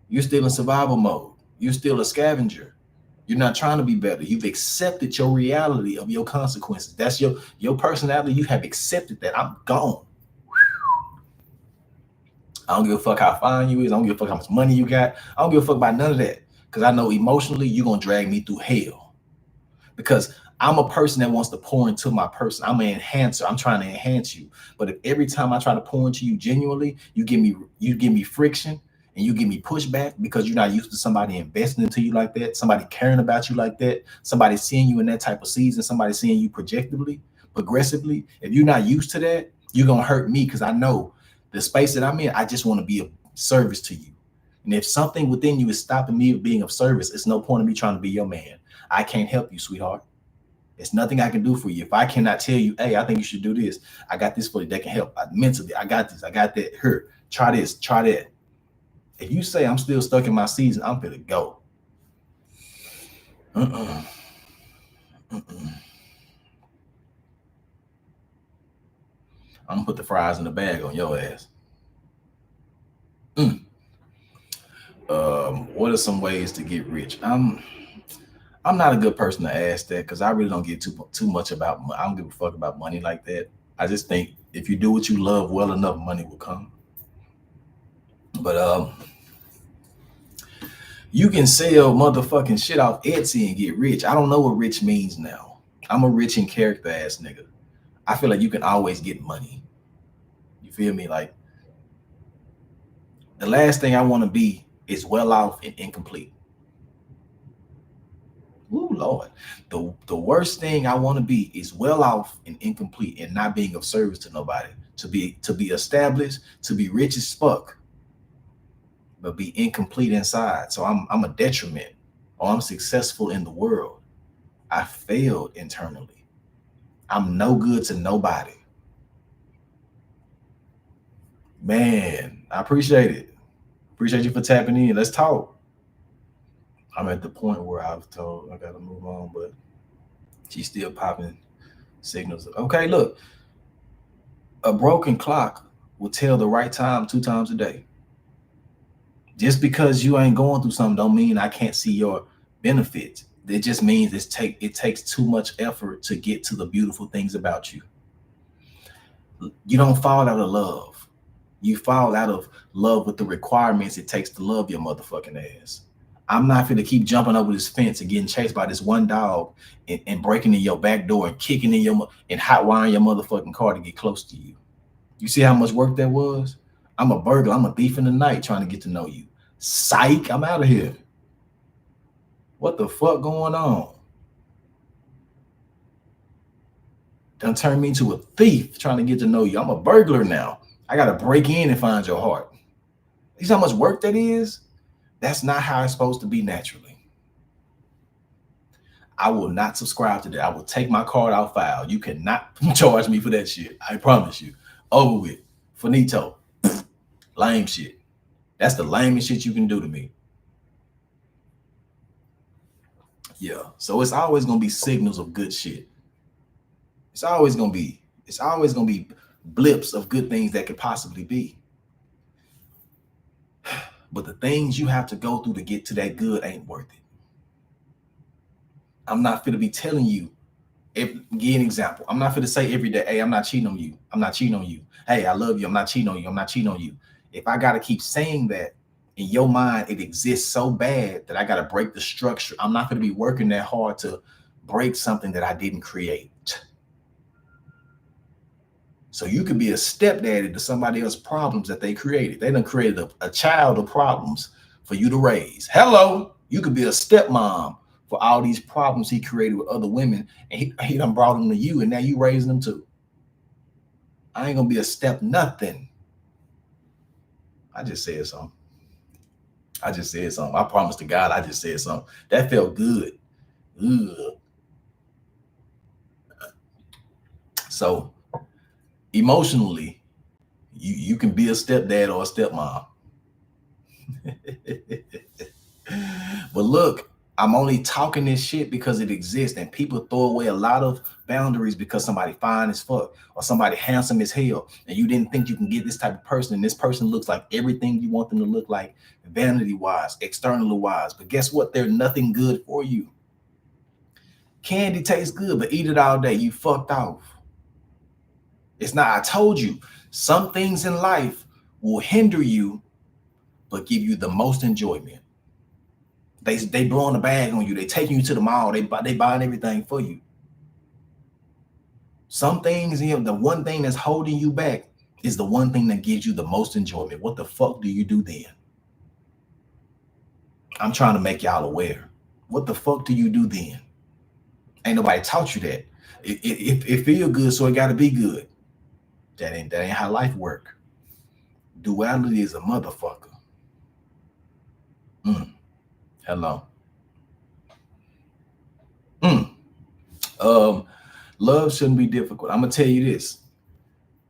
You're still in survival mode. You're still a scavenger. You're not trying to be better. You've accepted your reality of your consequences. That's your personality. You have accepted that. I'm gone. I don't give a fuck how fine you is. I don't give a fuck how much money you got. I don't give a fuck about none of that. Because I know emotionally you're gonna drag me through hell. Because I'm a person that wants to pour into my person. I'm an enhancer. I'm trying to enhance you. But if every time I try to pour into you genuinely, you give me friction and you give me pushback because you're not used to somebody investing into you like that, somebody caring about you like that, somebody seeing you in that type of season, somebody seeing you progressively. If you're not used to that, you're gonna hurt me because I know the space that I'm in. I just want to be of service to you. And if something within you is stopping me of being of service, it's no point in me trying to be your man. I can't help you, sweetheart. It's nothing I can do for you. If I cannot tell you, hey, I think you should do this, I got this for you that can help. Mentally, I got this, I got that. Here, try this, try that. If you say I'm still stuck in my season, I'm gonna go. Uh-uh. Uh-uh. I'm gonna put the fries in the bag on your ass. Mm. What are some ways to get rich? I'm not a good person to ask that because I really don't get too much about. I don't give a fuck about money like that. I just think if you do what you love well enough, money will come. But you can sell motherfucking shit off Etsy and get rich. I don't know what rich means now. I'm a rich in character ass nigga. I feel like you can always get money. You feel me? Like the last thing I want to be is well off and incomplete. Ooh, Lord. The worst thing I want to be is well off and incomplete and not being of service to nobody. To be established, to be rich as fuck, but be incomplete inside. So I'm a detriment. Or I'm successful in the world. I failed internally. I'm no good to nobody. Man, I appreciate it. Appreciate you for tapping in. Let's talk. I'm at the point where I've told I gotta move on, but she's still popping. Signals. Okay, look, a broken clock will tell the right time 2 times a day. Just because you ain't going through something don't mean I can't see your benefits. It just means it takes too much effort to get to the beautiful things about you. You don't fall out of love. You fall out of love with the requirements it takes to love your motherfucking ass. I'm not finna keep jumping over this fence and getting chased by this one dog and breaking in your back door and kicking in your and hot wiring your motherfucking car to get close to you. You see how much work that was? I'm a burglar. I'm a thief in the night trying to get to know you. Psych, I'm out of here. What the fuck going on? Done turn me into a thief trying to get to know you. I'm a burglar now. I gotta break in and find your heart. You see how much work that is? That's not how it's supposed to be naturally. I will not subscribe to that. I will take my card out file. You cannot charge me for that shit. I promise you. Over with. Finito. Lame shit. That's the lamest shit you can do to me. Yeah. So it's always gonna be signals of good shit. It's always gonna be blips of good things that could possibly be. But the things you have to go through to get to that good ain't worth it. I'm not gonna be telling you. Give an example. I'm not gonna say every day, hey, I'm not cheating on you. I'm not cheating on you. Hey, I love you. I'm not cheating on you. I'm not cheating on you. If I gotta keep saying that in your mind, it exists so bad that I gotta break the structure. I'm not gonna be working that hard to break something that I didn't create. So you could be a stepdaddy to somebody else's problems that they created. They done created a child of problems for you to raise. Hello, you could be a stepmom for all these problems he created with other women, and he done brought them to you, and now you raising them too. I ain't gonna be a step nothing. I just said something. I promise to God, I just said something. That felt good. Ugh. So emotionally, you can be a stepdad or a stepmom. But look, I'm only talking this shit because it exists, and people throw away a lot of boundaries because somebody fine as fuck or somebody handsome as hell, and you didn't think you can get this type of person, and this person looks like everything you want them to look like, vanity wise, externally wise. But guess what? They're nothing good for you. Candy tastes good, but eat it all day. You fucked off. It's not, I told you, some things in life will hinder you, but give you the most enjoyment. They blowing a bag on you. They taking you to the mall. They buying everything for you. Some things, the one thing that's holding you back is the one thing that gives you the most enjoyment. What the fuck do you do then? I'm trying to make y'all aware. What the fuck do you do then? Ain't nobody taught you that. It feel good, so it got to be good. That ain't how life work. Duality is a motherfucker. Hello. Love shouldn't be difficult. I'm gonna tell you this.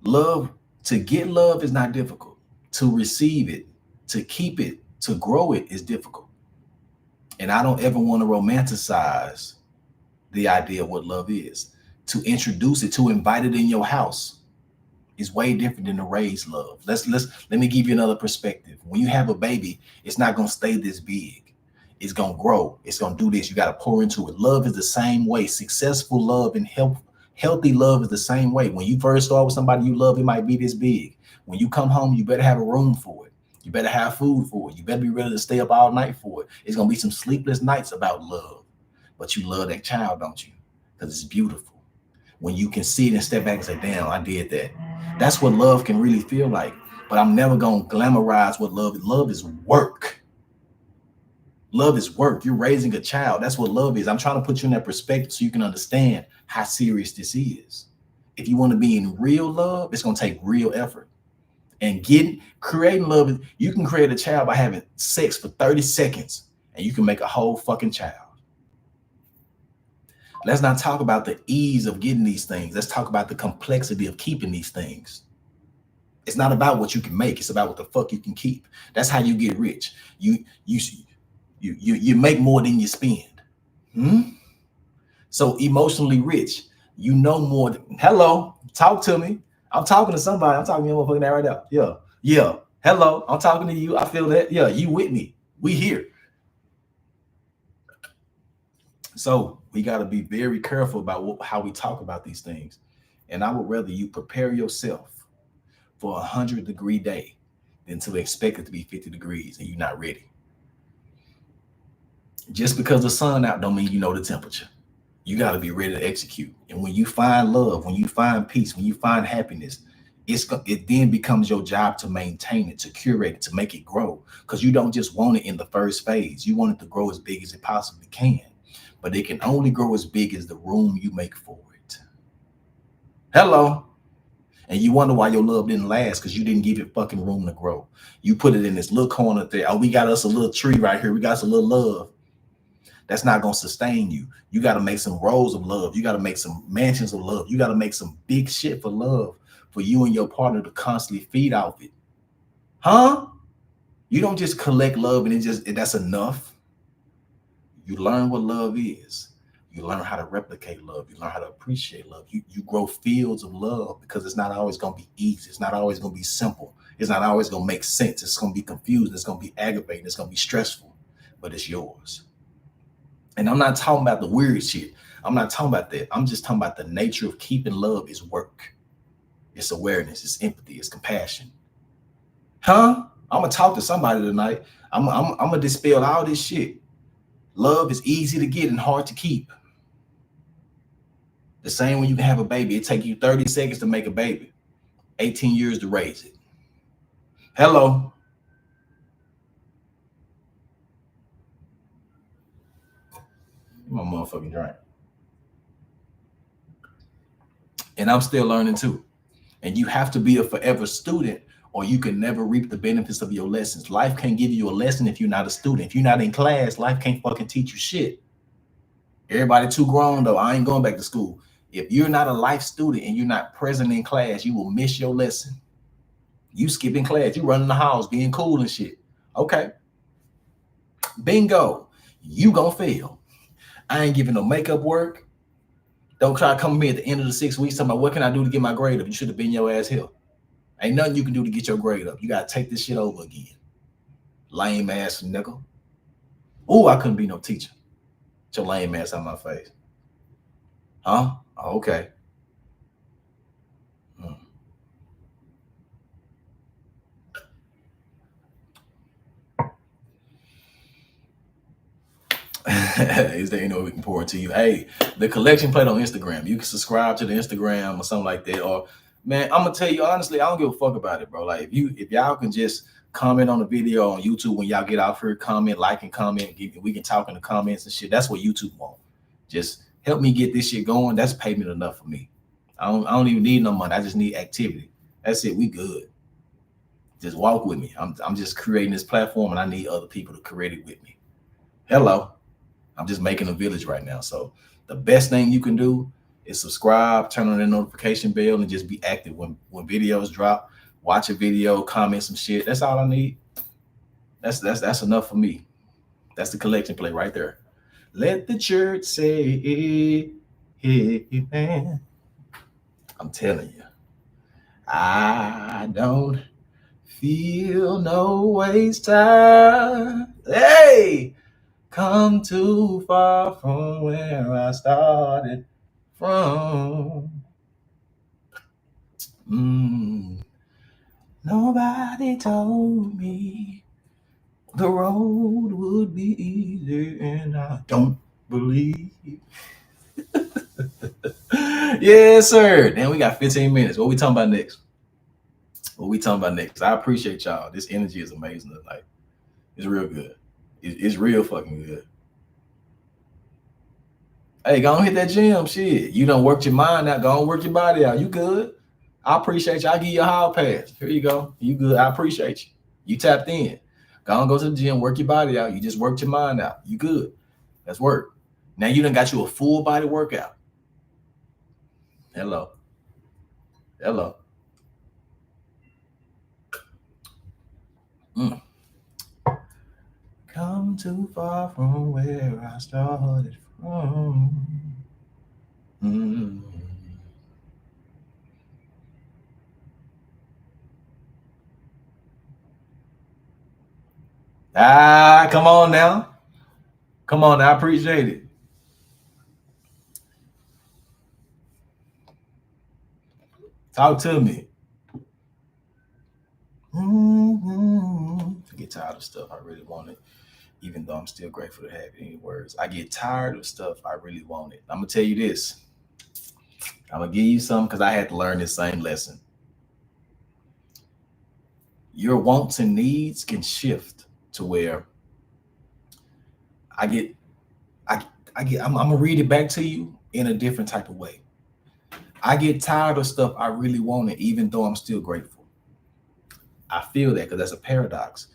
To get love is not difficult. To receive it, to keep it, to grow it is difficult. And I don't ever want to romanticize the idea of what love is. To introduce it, to invite it in your house is way different than to raise love. Let me give you another perspective. When you have a baby, it's not gonna stay this big. It's gonna grow. It's gonna do this. You got to pour into it. Love is the same way. Successful love and healthy love is the same way. When you first start with somebody you love, it might be this big. When you come home, you better have a room for it. You better have food for it. You better be ready to stay up all night for it. It's gonna be some sleepless nights about love, but you love that child, don't you? Because it's beautiful. When you can see it and step back and say, damn, I did that. That's what love can really feel like. But I'm never gonna glamorize what love is. Love is work. Love is work. You're raising a child. That's what love is. I'm trying to put you in that perspective so you can understand how serious this is. If you want to be in real love, it's going to take real effort. And creating love, you can create a child by having sex for 30 seconds, and you can make a whole fucking child. Let's not talk about the ease of getting these things. Let's talk about the complexity of keeping these things. It's not about what you can make. It's about what the fuck you can keep. That's how you get rich. You make more than you spend. So emotionally rich, You know more. Hello, talk to me. I'm talking to somebody. I'm talking to you motherfucking that right now. Yeah, yeah. Hello, I'm talking to you. I feel that. Yeah, you with me. We here. So we got to be very careful about how we talk about these things. And I would rather you prepare yourself for 100-degree day than to expect it to be 50 degrees and you're not ready. Just because the sun out don't mean you know the temperature. You got to be ready to execute. And when you find love, when you find peace, when you find happiness, it then becomes your job to maintain it, to curate it, to make it grow. Because you don't just want it in the first phase. You want it to grow as big as it possibly can. But it can only grow as big as the room you make for it. Hello. And you wonder why your love didn't last because you didn't give it fucking room to grow. You put it in this little corner there. Oh, we got us a little tree right here. We got us a little love. That's not going to sustain you. You got to make some rows of love. You got to make some mansions of love. You got to make some big shit for love for you and your partner to constantly feed off it. Huh? You don't just collect love and that's enough. You learn what love is. You learn how to replicate love. You learn how to appreciate love. You grow fields of love because it's not always going to be easy. It's not always going to be simple. It's not always going to make sense. It's going to be confusing. It's going to be aggravating. It's going to be stressful, but it's yours. And I'm not talking about the weird shit. I'm not talking about that. I'm just talking about the nature of keeping love is work. It's awareness. It's empathy. It's compassion. Huh? I'm going to talk to somebody tonight. I'm going to dispel all this shit. Love is easy to get and hard to keep. The same when you can have a baby. It takes you 30 seconds to make a baby, 18 years to raise it. Hello. My motherfucking drink. And I'm still learning too. And you have to be a forever student or you can never reap the benefits of your lessons. Life can't give you a lesson if you're not a student. If you're not in class, life can't fucking teach you shit. Everybody too grown though. I ain't going back to school. If you're not a life student and you're not present in class, you will miss your lesson. You skipping class, you running the house, being cool and shit. Okay. Bingo. You gonna fail. I ain't giving no makeup work. Don't try to come to me at the end of the 6 weeks talking about what can I do to get my grade up. You should have been your ass here. Ain't nothing you can do to get your grade up. You gotta take this shit over again. Lame ass nigga. Oh, I couldn't be no teacher. Get your lame ass out of my face. Huh? Oh, okay. Is there any way we can pour it to you? Hey, the collection plate on Instagram. You can subscribe to the Instagram or something like that. Or man, I'm gonna tell you honestly, I don't give a fuck about it, bro. Like if y'all can just comment on the video on YouTube when y'all get out here, comment, like, and comment. We can talk in the comments and shit. That's what YouTube want. Just help me get this shit going. That's payment enough for me. I don't even need no money. I just need activity. That's it. We good. Just walk with me. I'm just creating this platform and I need other people to create it with me. Hello. I'm just making a village right now. So the best thing you can do is subscribe, turn on the notification bell, and just be active when videos drop. Watch a video, comment some shit. That's all I need. That's enough for me. That's the collection plate right there. Let the church say amen. I'm telling you, I don't feel no waste time. Hey, come too far from where I started from. Nobody told me the road would be easy, and I don't believe. Yes, sir. Then we got 15 minutes. What we talking about next? I appreciate y'all. This energy is amazing tonight. It's real good. It's real fucking good. Hey, go on hit that gym. Shit. You done worked your mind out. Go on work your body out. You good. I appreciate you. I'll give you a hall pass. Here you go. You good. I appreciate you. You tapped in. Go on, go to the gym, work your body out. You just worked your mind out. You good. That's work. Now you done got you a full body workout. Hello. Hello. Come too far from where I started from. Come on now. Come on now. I appreciate it. Talk to me. I get tired of stuff I really wanted, even though I'm still grateful to have it. Any words? I get tired of stuff I really wanted. I'm gonna tell you this. I'm gonna give you some because I had to learn this same lesson. Your wants and needs can shift to where I get, I'm gonna read it back to you in a different type of way. I get tired of stuff I really wanted, even though I'm still grateful. I feel that because that's a paradox.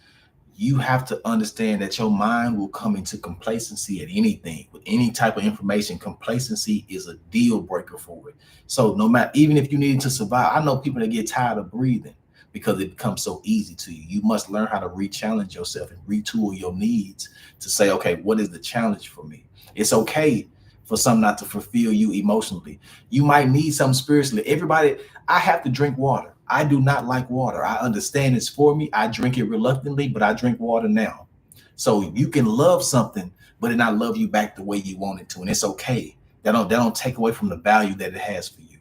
You have to understand that your mind will come into complacency at anything with any type of information. Complacency is a deal breaker for it. So no matter, even if you need to survive, I know people that get tired of breathing because it becomes so easy to you. You must learn how to re-challenge yourself and retool your needs to say, okay, what is the challenge for me? It's okay for some not to fulfill you emotionally. You might need something spiritually. Everybody, I have to drink water. I do not like water. I understand it's for me. I drink it reluctantly, but I drink water now. So you can love something, but it not love you back the way you want it to. And it's okay. That don't take away from the value that it has for you.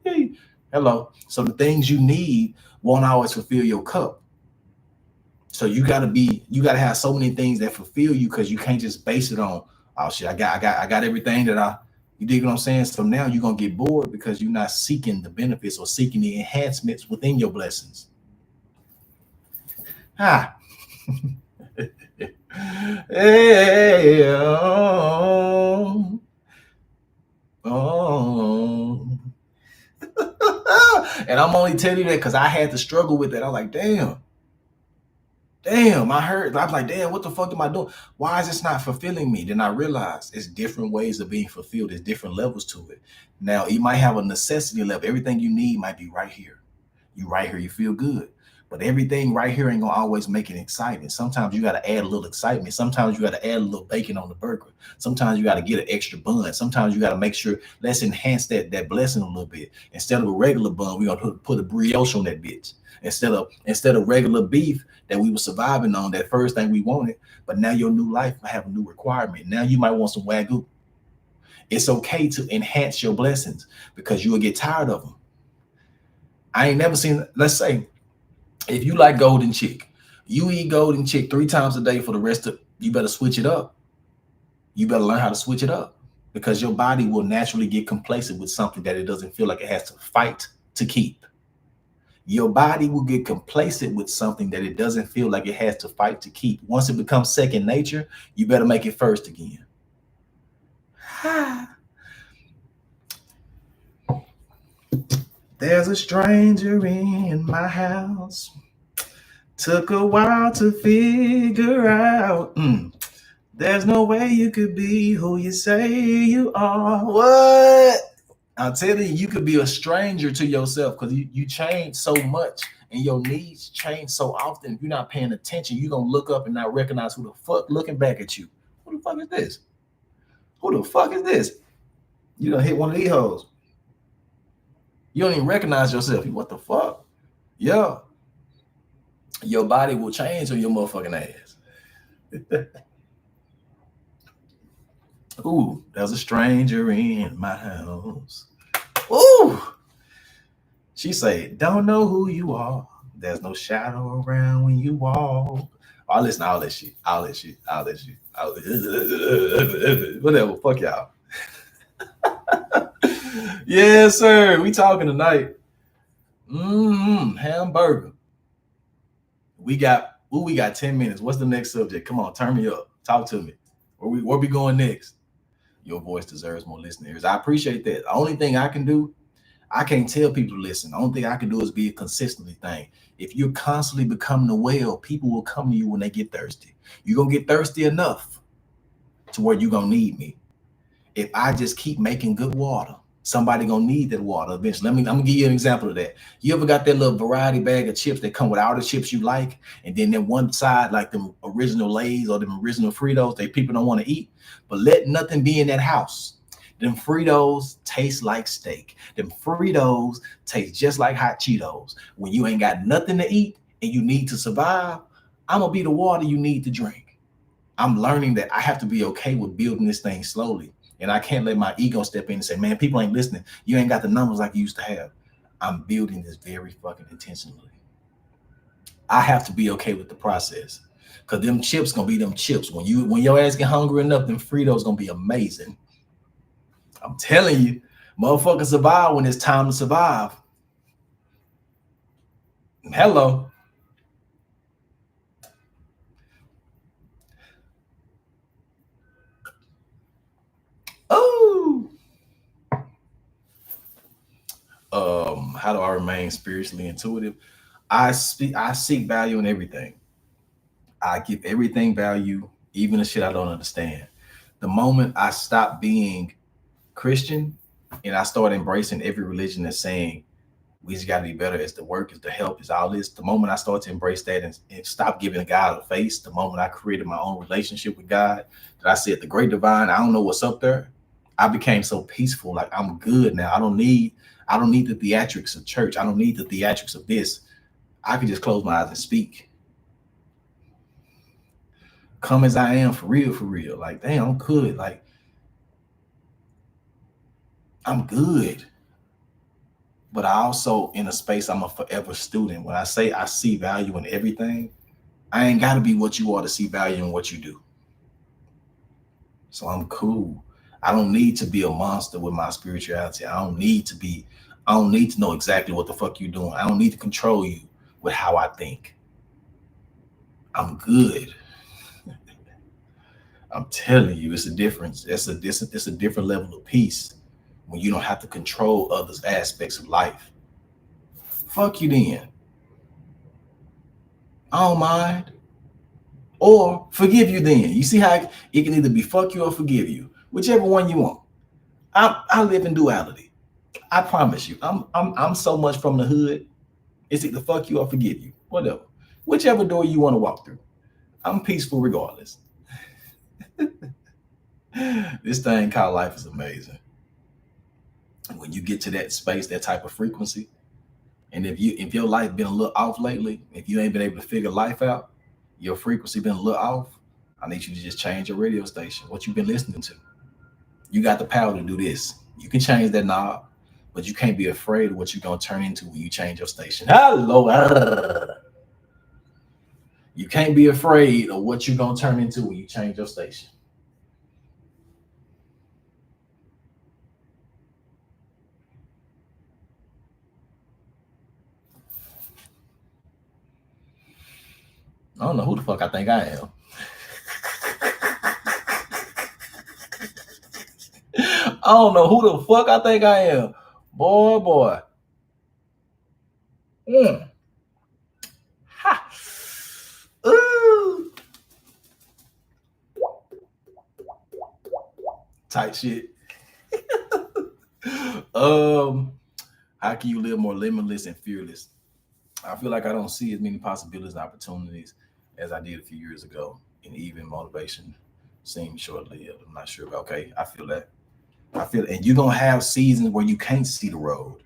Hey, hello. So the things you need won't always fulfill your cup. So you gotta have so many things that fulfill you because you can't just base it on, oh shit, I got everything that you dig what I'm saying? So now you're gonna get bored because you're not seeking the benefits or seeking the enhancements within your blessings. Ah. Hey, oh. And I'm only telling you that because I had to struggle with that. I'm like, damn, I heard. I'm like, damn, what the fuck am I doing? Why is this not fulfilling me? Then I realized it's different ways of being fulfilled. There's different levels to it. Now, you might have a necessity level. Everything you need might be right here. You right here, you feel good. But everything right here ain't gonna always make it exciting. Sometimes you gotta add a little excitement. Sometimes you gotta add a little bacon on the burger. Sometimes you gotta get an extra bun. Sometimes you gotta make sure, let's enhance that blessing a little bit. Instead of a regular bun, we're gonna put a brioche on that bitch. Instead of regular beef that we were surviving on, that first thing we wanted, but now your new life might have a new requirement. Now you might want some wagyu. It's okay to enhance your blessings because you will get tired of them. I ain't never seen, let's say, if you like golden chick, you eat golden chick 3 times a day for the rest of, you better switch it up. You better learn how to switch it up because your body will naturally get complacent with something that it doesn't feel like it has to fight to keep. Your body will get complacent with something that it doesn't feel like it has to fight to keep. Once it becomes second nature, you better make it first again. There's a stranger in my house. Took a while to figure out. There's no way you could be who you say you are. What? I'm telling you, you could be a stranger to yourself because you change so much and your needs change so often. If you're not paying attention, you're going to look up and not recognize who the fuck looking back at you. Who the fuck is this? Who the fuck is this? You done hit one of these hoes. You don't even recognize yourself. What the fuck? Yeah. Your body will change on your motherfucking ass. Ooh, there's a stranger in my house. Ooh. She said, don't know who you are. There's no shadow around when you walk. I listen to all that shit. All that shit. All that shit. All that. Whatever. Fuck y'all. Yes, sir. We talking tonight. Hamburger. We got 10 minutes. What's the next subject? Come on, turn me up. Talk to me. Where we going next? Your voice deserves more listeners. I appreciate that. The only thing I can do, I can't tell people to listen. The only thing I can do is be a consistency thing. If you're constantly becoming a well, people will come to you when they get thirsty. You're going to get thirsty enough to where you're going to need me. If I just keep making good water, somebody gonna need that water eventually. I'm gonna give you an example of that. You ever got that little variety bag of chips that come with all the chips you like, and then that one side, like them original Lay's or them original Fritos, that people don't want to eat, but let nothing be in that house. Them Fritos taste like steak. Them Fritos taste just like hot Cheetos. When you ain't got nothing to eat and you need to survive, I'm gonna be the water you need to drink. I'm learning that I have to be okay with building this thing slowly. And I can't let my ego step in and say, man, people ain't listening. You ain't got the numbers like you used to have. I'm building this very fucking intentionally. I have to be okay with the process. Cause them chips gonna be them chips. When your ass get hungry enough, them Fritos gonna be amazing. I'm telling you, motherfuckers survive when it's time to survive. Hello. Oh. How do I remain spiritually intuitive? I seek value in everything. I give everything value, even the shit I don't understand. The moment I stop being Christian and I start embracing every religion that's saying we just got to be better, as the work, is the help, is all this. The moment I start to embrace that and stop giving God a face, the moment I created my own relationship with God, that I said the great divine, I don't know what's up there. I became so peaceful. Like, I'm good now. I don't need the theatrics of church. I don't need the theatrics of this. I can just close my eyes and speak. Come as I am, for real, for real. Like, damn, I'm good. Like, I'm good. But I also, in a space, I'm a forever student. When I say I see value in everything, I ain't got to be what you are to see value in what you do. So I'm cool. I don't need to be a monster with my spirituality. I don't need to know exactly what the fuck you're doing. I don't need to control you with how I think. I'm good. I'm telling you, it's a difference. It's a different level of peace when you don't have to control others' aspects of life. Fuck you then. I don't mind. Or forgive you then. You see how it can either be fuck you or forgive you, whichever one you want. I live in duality. I promise you. I'm so much from the hood. It's either fuck you or forgive you. Whatever. Whichever door you want to walk through. I'm peaceful regardless. This thing called life is amazing. When you get to that space, that type of frequency, and if your life been a little off lately, if you ain't been able to figure life out, your frequency been a little off, I need you to just change your radio station. What you've been listening to. You got the power to do this. You can change that knob, but you can't be afraid of what you're gonna turn into when you change your station. Hello. You can't be afraid of what you're gonna turn into when you change your station. I don't know who the fuck I think I am. I don't know who the fuck I think I am. Boy. Ha. Ooh. Tight shit. How can you live more limitless and fearless? I feel like I don't see as many possibilities and opportunities as I did a few years ago, and even motivation seems short-lived. I'm not sure. Okay, I feel that. And you're gonna have seasons where you can't see the road.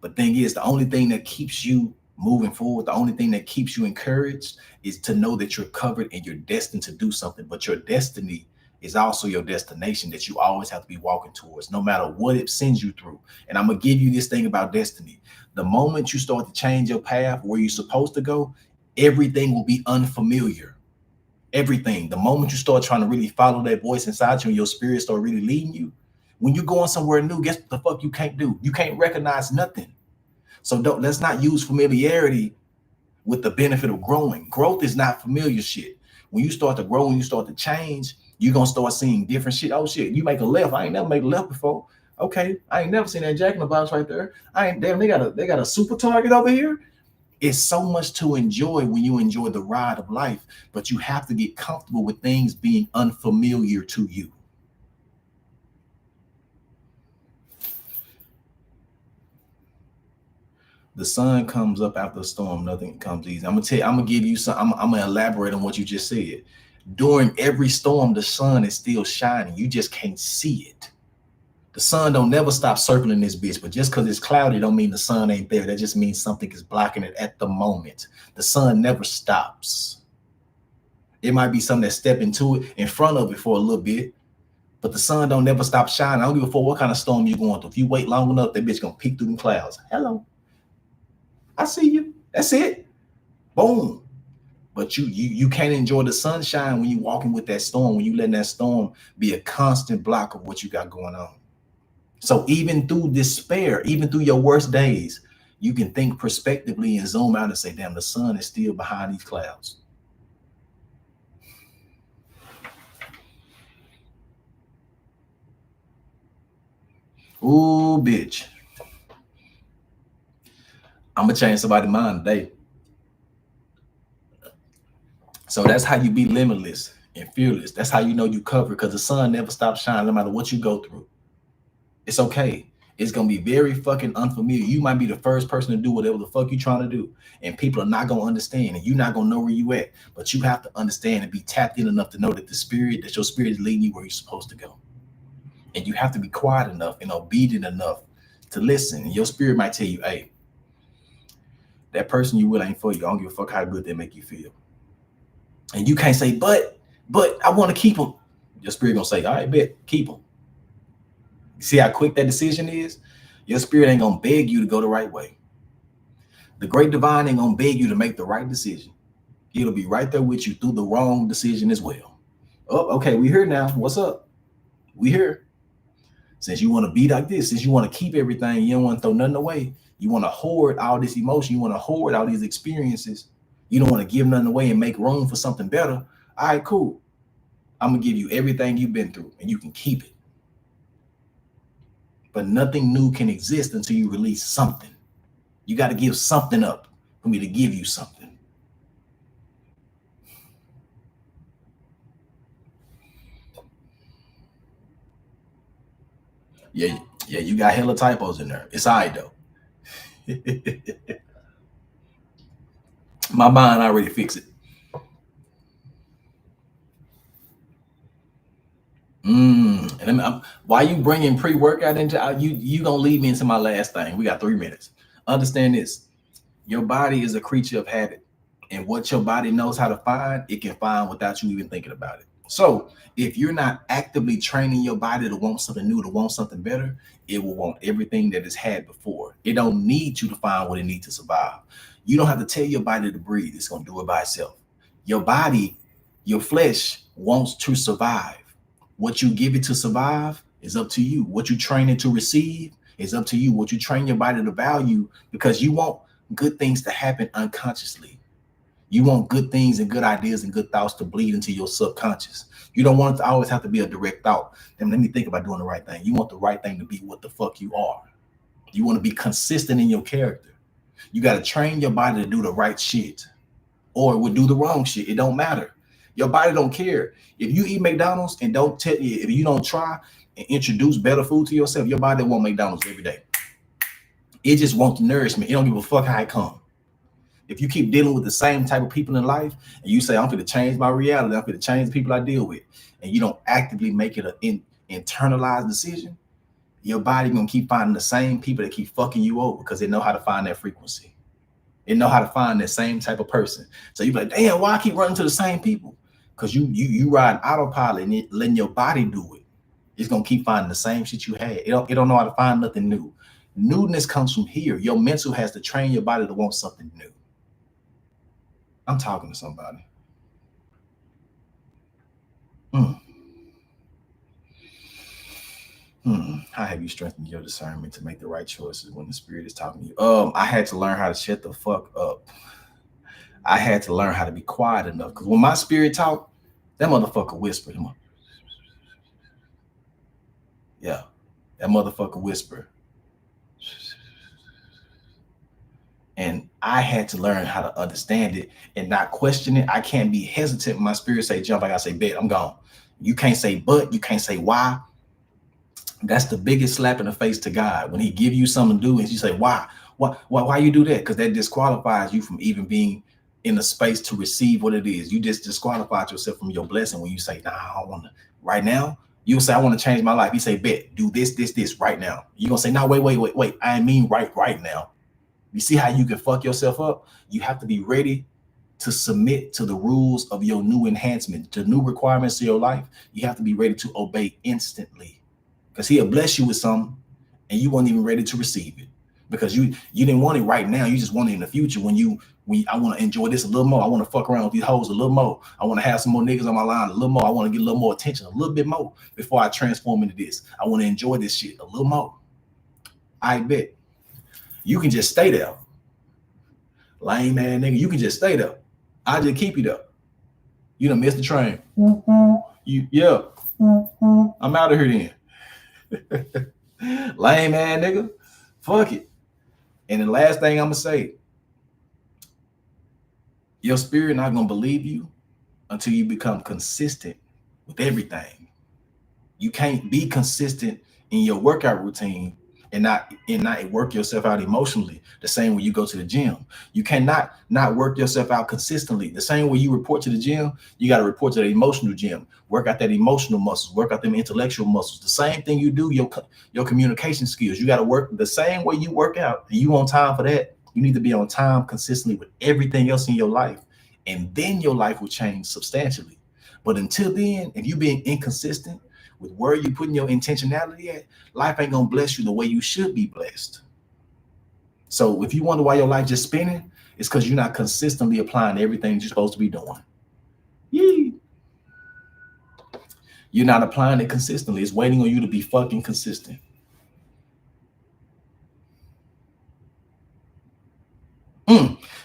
But thing is, the only thing that keeps you moving forward, the only thing that keeps you encouraged is to know that you're covered and you're destined to do something. But your destiny is also your destination that you always have to be walking towards, no matter what it sends you through. And I'm gonna give you this thing about destiny. The moment you start to change your path where you're supposed to go, everything will be unfamiliar. Everything. The moment you start trying to really follow that voice inside you and your spirit start really leading you, when you're going somewhere new, guess what the fuck you can't do? You can't recognize nothing. So let's not use familiarity with the benefit of growing. Growth is not familiar shit. When you start to grow and you start to change, you're gonna start seeing different shit. Oh shit, you make a left. I ain't never made a left before. Okay, I ain't never seen that Jack in the Box right there. I ain't damn. They got a super target over here. It's so much to enjoy when you enjoy the ride of life, but you have to get comfortable with things being unfamiliar to you. The sun comes up after a storm, nothing comes easy. I'm gonna tell you, I'm gonna give you some, I'm gonna elaborate on what you just said. During every storm, the sun is still shining. You just can't see it. The sun don't never stop circling this bitch, but just because it's cloudy don't mean the sun ain't there. That just means something is blocking it at the moment. The sun never stops. It might be something that step into it in front of it for a little bit, but the sun don't never stop shining. I don't give a fuck what kind of storm you're going through. If you wait long enough, that bitch gonna peek through them clouds. Hello, I see you. That's it. Boom. But you can't enjoy the sunshine when you walking with that storm, when you letting that storm be a constant block of what you got going on. So even through despair, even through your worst days, you can think prospectively and zoom out and say, damn, the sun is still behind these clouds. Ooh, bitch. I'm gonna change somebody's mind today. So that's how you be limitless and fearless. That's how you know you cover, because the sun never stops shining no matter what you go through. It's okay. It's gonna be very fucking unfamiliar. You might be the first person to do whatever the fuck you trying to do, and people are not gonna understand, and you're not gonna know where you at. But you have to understand and be tapped in enough to know that your spirit is leading you where you're supposed to go. And you have to be quiet enough and obedient enough to listen. And your spirit might tell you, hey, that person you with ain't for you. I don't give a fuck how good they make you feel. And you can't say, but I want to keep them. Your spirit gonna say, all right, bet, keep them. See how quick that decision is? Your spirit ain't gonna beg you to go the right way. The great divine ain't gonna beg you to make the right decision. It'll be right there with you through the wrong decision as well. Oh, okay, we here now. What's up? We here. Since you want to be like this, since you want to keep everything, you don't want to throw nothing away. You want to hoard all this emotion. You want to hoard all these experiences. You don't want to give nothing away and make room for something better. All right, cool. I'm going to give you everything you've been through and you can keep it. But nothing new can exist until you release something. You got to give something up for me to give you something. Yeah, you got hella typos in there. It's all right, though. My mind already fixed it. And why you bringing pre-workout into you gonna lead me into my last thing. We got 3 minutes. Understand this: your body is a creature of habit, and what your body knows how to find, it can find without you even thinking about it. So if you're not actively training your body to want something new, to want something better, it will want everything that it's had before. It don't need you to find what it needs to survive. You don't have to tell your body to breathe. It's gonna do it by itself. Your body, your flesh wants to survive. What you give it to survive is up to you. What you train it to receive is up to you. What you train your body to value, because you want good things to happen unconsciously. You want good things and good ideas and good thoughts to bleed into your subconscious. You don't want it to always have to be a direct thought. Then let me think about doing the right thing. You want the right thing to be what the fuck you are. You want to be consistent in your character. You got to train your body to do the right shit, or it would do the wrong shit. It don't matter. Your body don't care. If you eat McDonald's and don't tell you, if you don't try and introduce better food to yourself, your body won't McDonald's every day. It just wants nourishment. It don't give a fuck how it come. If you keep dealing with the same type of people in life and you say, I'm going to change my reality, I'm going to change the people I deal with, and you don't actively make it an internalized decision, your body going to keep finding the same people that keep fucking you over, because they know how to find that frequency. They know how to find that same type of person. So you be like, damn, why I keep running to the same people? Because you ride autopilot and letting your body do it. It's gonna keep finding the same shit you had. It don't know how to find nothing new. Newness comes from here. Your mental has to train your body to want something new. I'm talking to somebody. How have you strengthened your discernment to make the right choices when the spirit is talking to you? I had to learn how to shut the fuck up. I had to learn how to be quiet enough, because when my spirit talk, that motherfucker whisper. Yeah, that motherfucker whisper. And I had to learn how to understand it and not question it. I can't be hesitant when my spirit say jump. I gotta say bet, I'm gone. You can't say but, you can't say why. That's the biggest slap in the face to God, when he give you something to do and you say why you do that, because that disqualifies you from even being in a space to receive what it is. You just disqualified yourself from your blessing when you say, nah, I don't want to right now. You say, I want to change my life. You say, bet, do this right now. You're gonna say, no, wait. I mean right now. You see how you can fuck yourself up? You have to be ready to submit to the rules of your new enhancement, the new requirements of your life. You have to be ready to obey instantly, because he'll bless you with something and you weren't even ready to receive it, because you didn't want it right now. You just want it in the future. When I want to enjoy this a little more. I want to fuck around with these hoes a little more. I want to have some more niggas on my line a little more. I want to get a little more attention, a little bit more before I transform into this. I want to enjoy this shit a little more. I bet you can just stay there. Lame ass nigga, you can just stay there. I just keep you there. You done missed the train. Yeah. I'm out of here then. Lame ass nigga. Fuck it. And the last thing I'm gonna say, your spirit not gonna believe you until you become consistent with everything. You can't be consistent in your workout routine and not work yourself out emotionally the same way you go to the gym. You cannot not work yourself out consistently. The same way you report to the gym, you got to report to the emotional gym. Work out that emotional muscles, work out them intellectual muscles. The same thing you do, your communication skills. You got to work the same way you work out. And you on time for that. You need to be on time consistently with everything else in your life. And then your life will change substantially. But until then, if you're being inconsistent with where you're putting your intentionality at, life ain't gonna bless you the way you should be blessed. So if you wonder why your life just spinning, it's because you're not consistently applying everything you're supposed to be doing. Yee. You're not applying it consistently. It's waiting on you to be fucking consistent.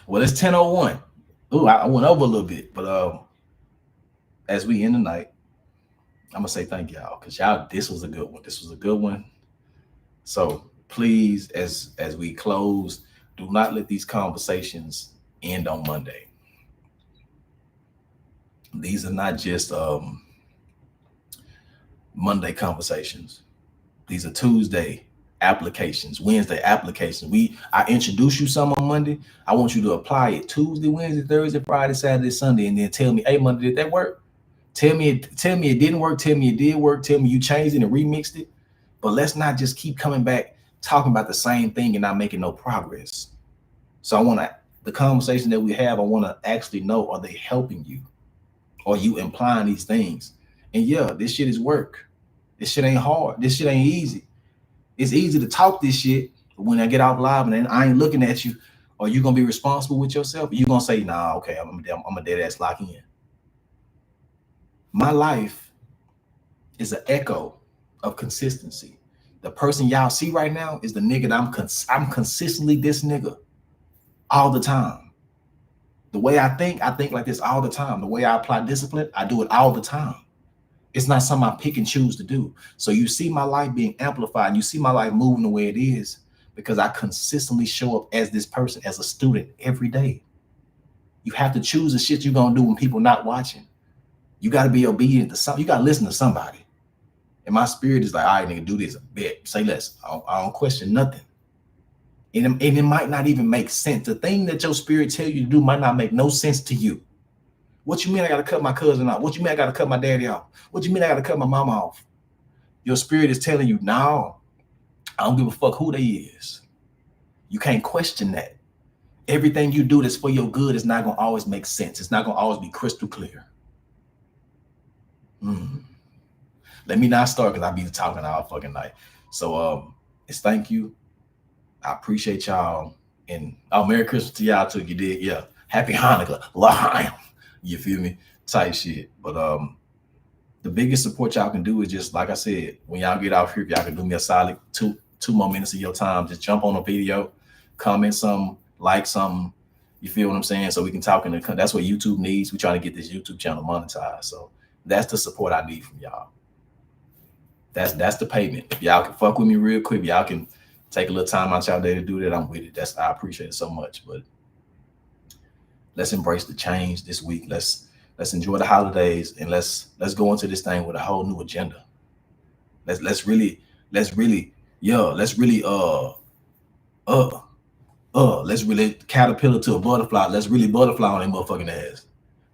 Well, it's 10:01. Ooh, I went over a little bit, but as we end the night, I'm gonna say thank y'all, because y'all, this was a good one. This was a good one. So please, as we close, do not let these conversations end on Monday. These are not just Monday conversations. These are Tuesday applications, Wednesday applications. I introduce you some on Monday. I want you to apply it Tuesday, Wednesday, Thursday, Friday, Saturday, Sunday, and then tell me, hey, Monday, did that work? Tell me it didn't work. Tell me it did work. Tell me you changed it and remixed it. But let's not just keep coming back talking about the same thing and not making no progress. So I want the conversation that we have, I want to actually know, are they helping you? Are you implying these things? And yeah, this shit is work. This shit ain't hard. This shit ain't easy. It's easy to talk this shit, but when I get out live and I ain't looking at you, are you gonna be responsible with yourself? Are you gonna say, nah, okay, I'm a dead ass lock in? My life is an echo of consistency. The person y'all see right now is the nigga that I'm consistently this nigga all the time. The way I think like this all the time. The way I apply discipline, I do it all the time. It's not something I pick and choose to do. So you see my life being amplified, and you see my life moving the way it is because I consistently show up as this person, as a student every day. You have to choose the shit you're gonna do when people not watching. You got to be obedient to something. You got to listen to somebody. And my spirit is like, all right, nigga, do this. Bet, say less. I don't question nothing. And it might not even make sense. The thing that your spirit tell you to do might not make no sense to you. What you mean I got to cut my cousin off? What you mean I got to cut my daddy off? What you mean I got to cut my mama off? Your spirit is telling you, no, I don't give a fuck who they is. You can't question that. Everything you do that's for your good is not going to always make sense. It's not going to always be crystal clear. Let me not start because I be talking all fucking night. So it's thank you. I appreciate y'all. And Merry Christmas to y'all too. You did, yeah. Happy Hanukkah. L'chaim. You feel me? Type shit. But the biggest support y'all can do is just, like I said, when y'all get out here, y'all can do me a solid two more minutes of your time. Just jump on a video, comment something, like something. You feel what I'm saying? So we can talk in the. That's what YouTube needs. We're trying to get this YouTube channel monetized. So that's the support I need from y'all. That's the payment. If y'all can fuck with me real quick, y'all can take a little time out y'all day to do that. I'm with it. I appreciate it so much. But let's embrace the change this week. Let's enjoy the holidays, and let's go into this thing with a whole new agenda. Let's really caterpillar to a butterfly. Let's really butterfly on that motherfucking ass.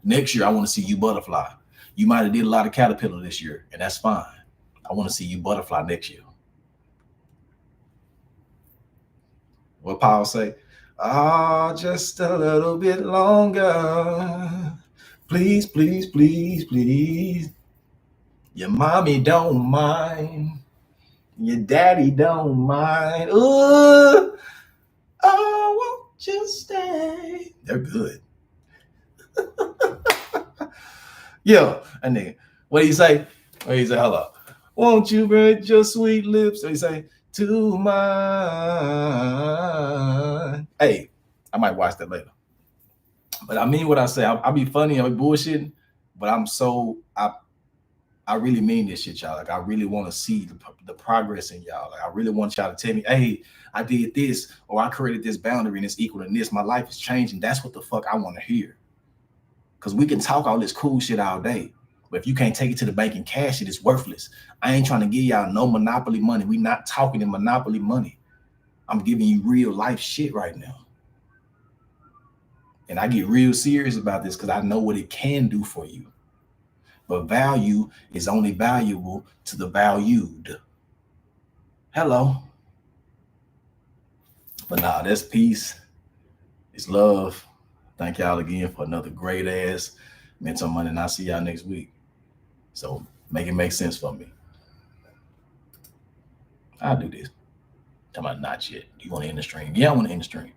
Next year, I want to see you butterfly. You might have did a lot of caterpillar this year, and that's fine. I want to see you butterfly next year. What Paul say? Ah, just a little bit longer. Please, please, please, please. Your mommy don't mind. Your daddy don't mind. Ooh, oh, won't you stay? They're good. Yeah, and nigga, what do you say? What do you say? Hello. Won't you bring your sweet lips? What do you say? To mine. Hey, I might watch that later. But I mean what I say. I'll be funny, I'll be bullshitting, but I really mean this shit, y'all. Like I really want to see the progress in y'all. Like I really want y'all to tell me, hey, I did this, or I created this boundary and it's equal to this. My life is changing. That's what the fuck I want to hear. Cause we can talk all this cool shit all day, but if you can't take it to the bank and cash it, it's worthless. I ain't trying to give y'all no monopoly money. We not talking in monopoly money. I'm giving you real life shit right now. And I get real serious about this because I know what it can do for you. But value is only valuable to the valued. Hello. But nah, that's peace. It's love. Thank y'all again for another great ass Mental Monday. And I'll see y'all next week. So make it make sense for me. I'll do this. Talking about not yet. Do you want to end the stream? Yeah, I want to end the stream.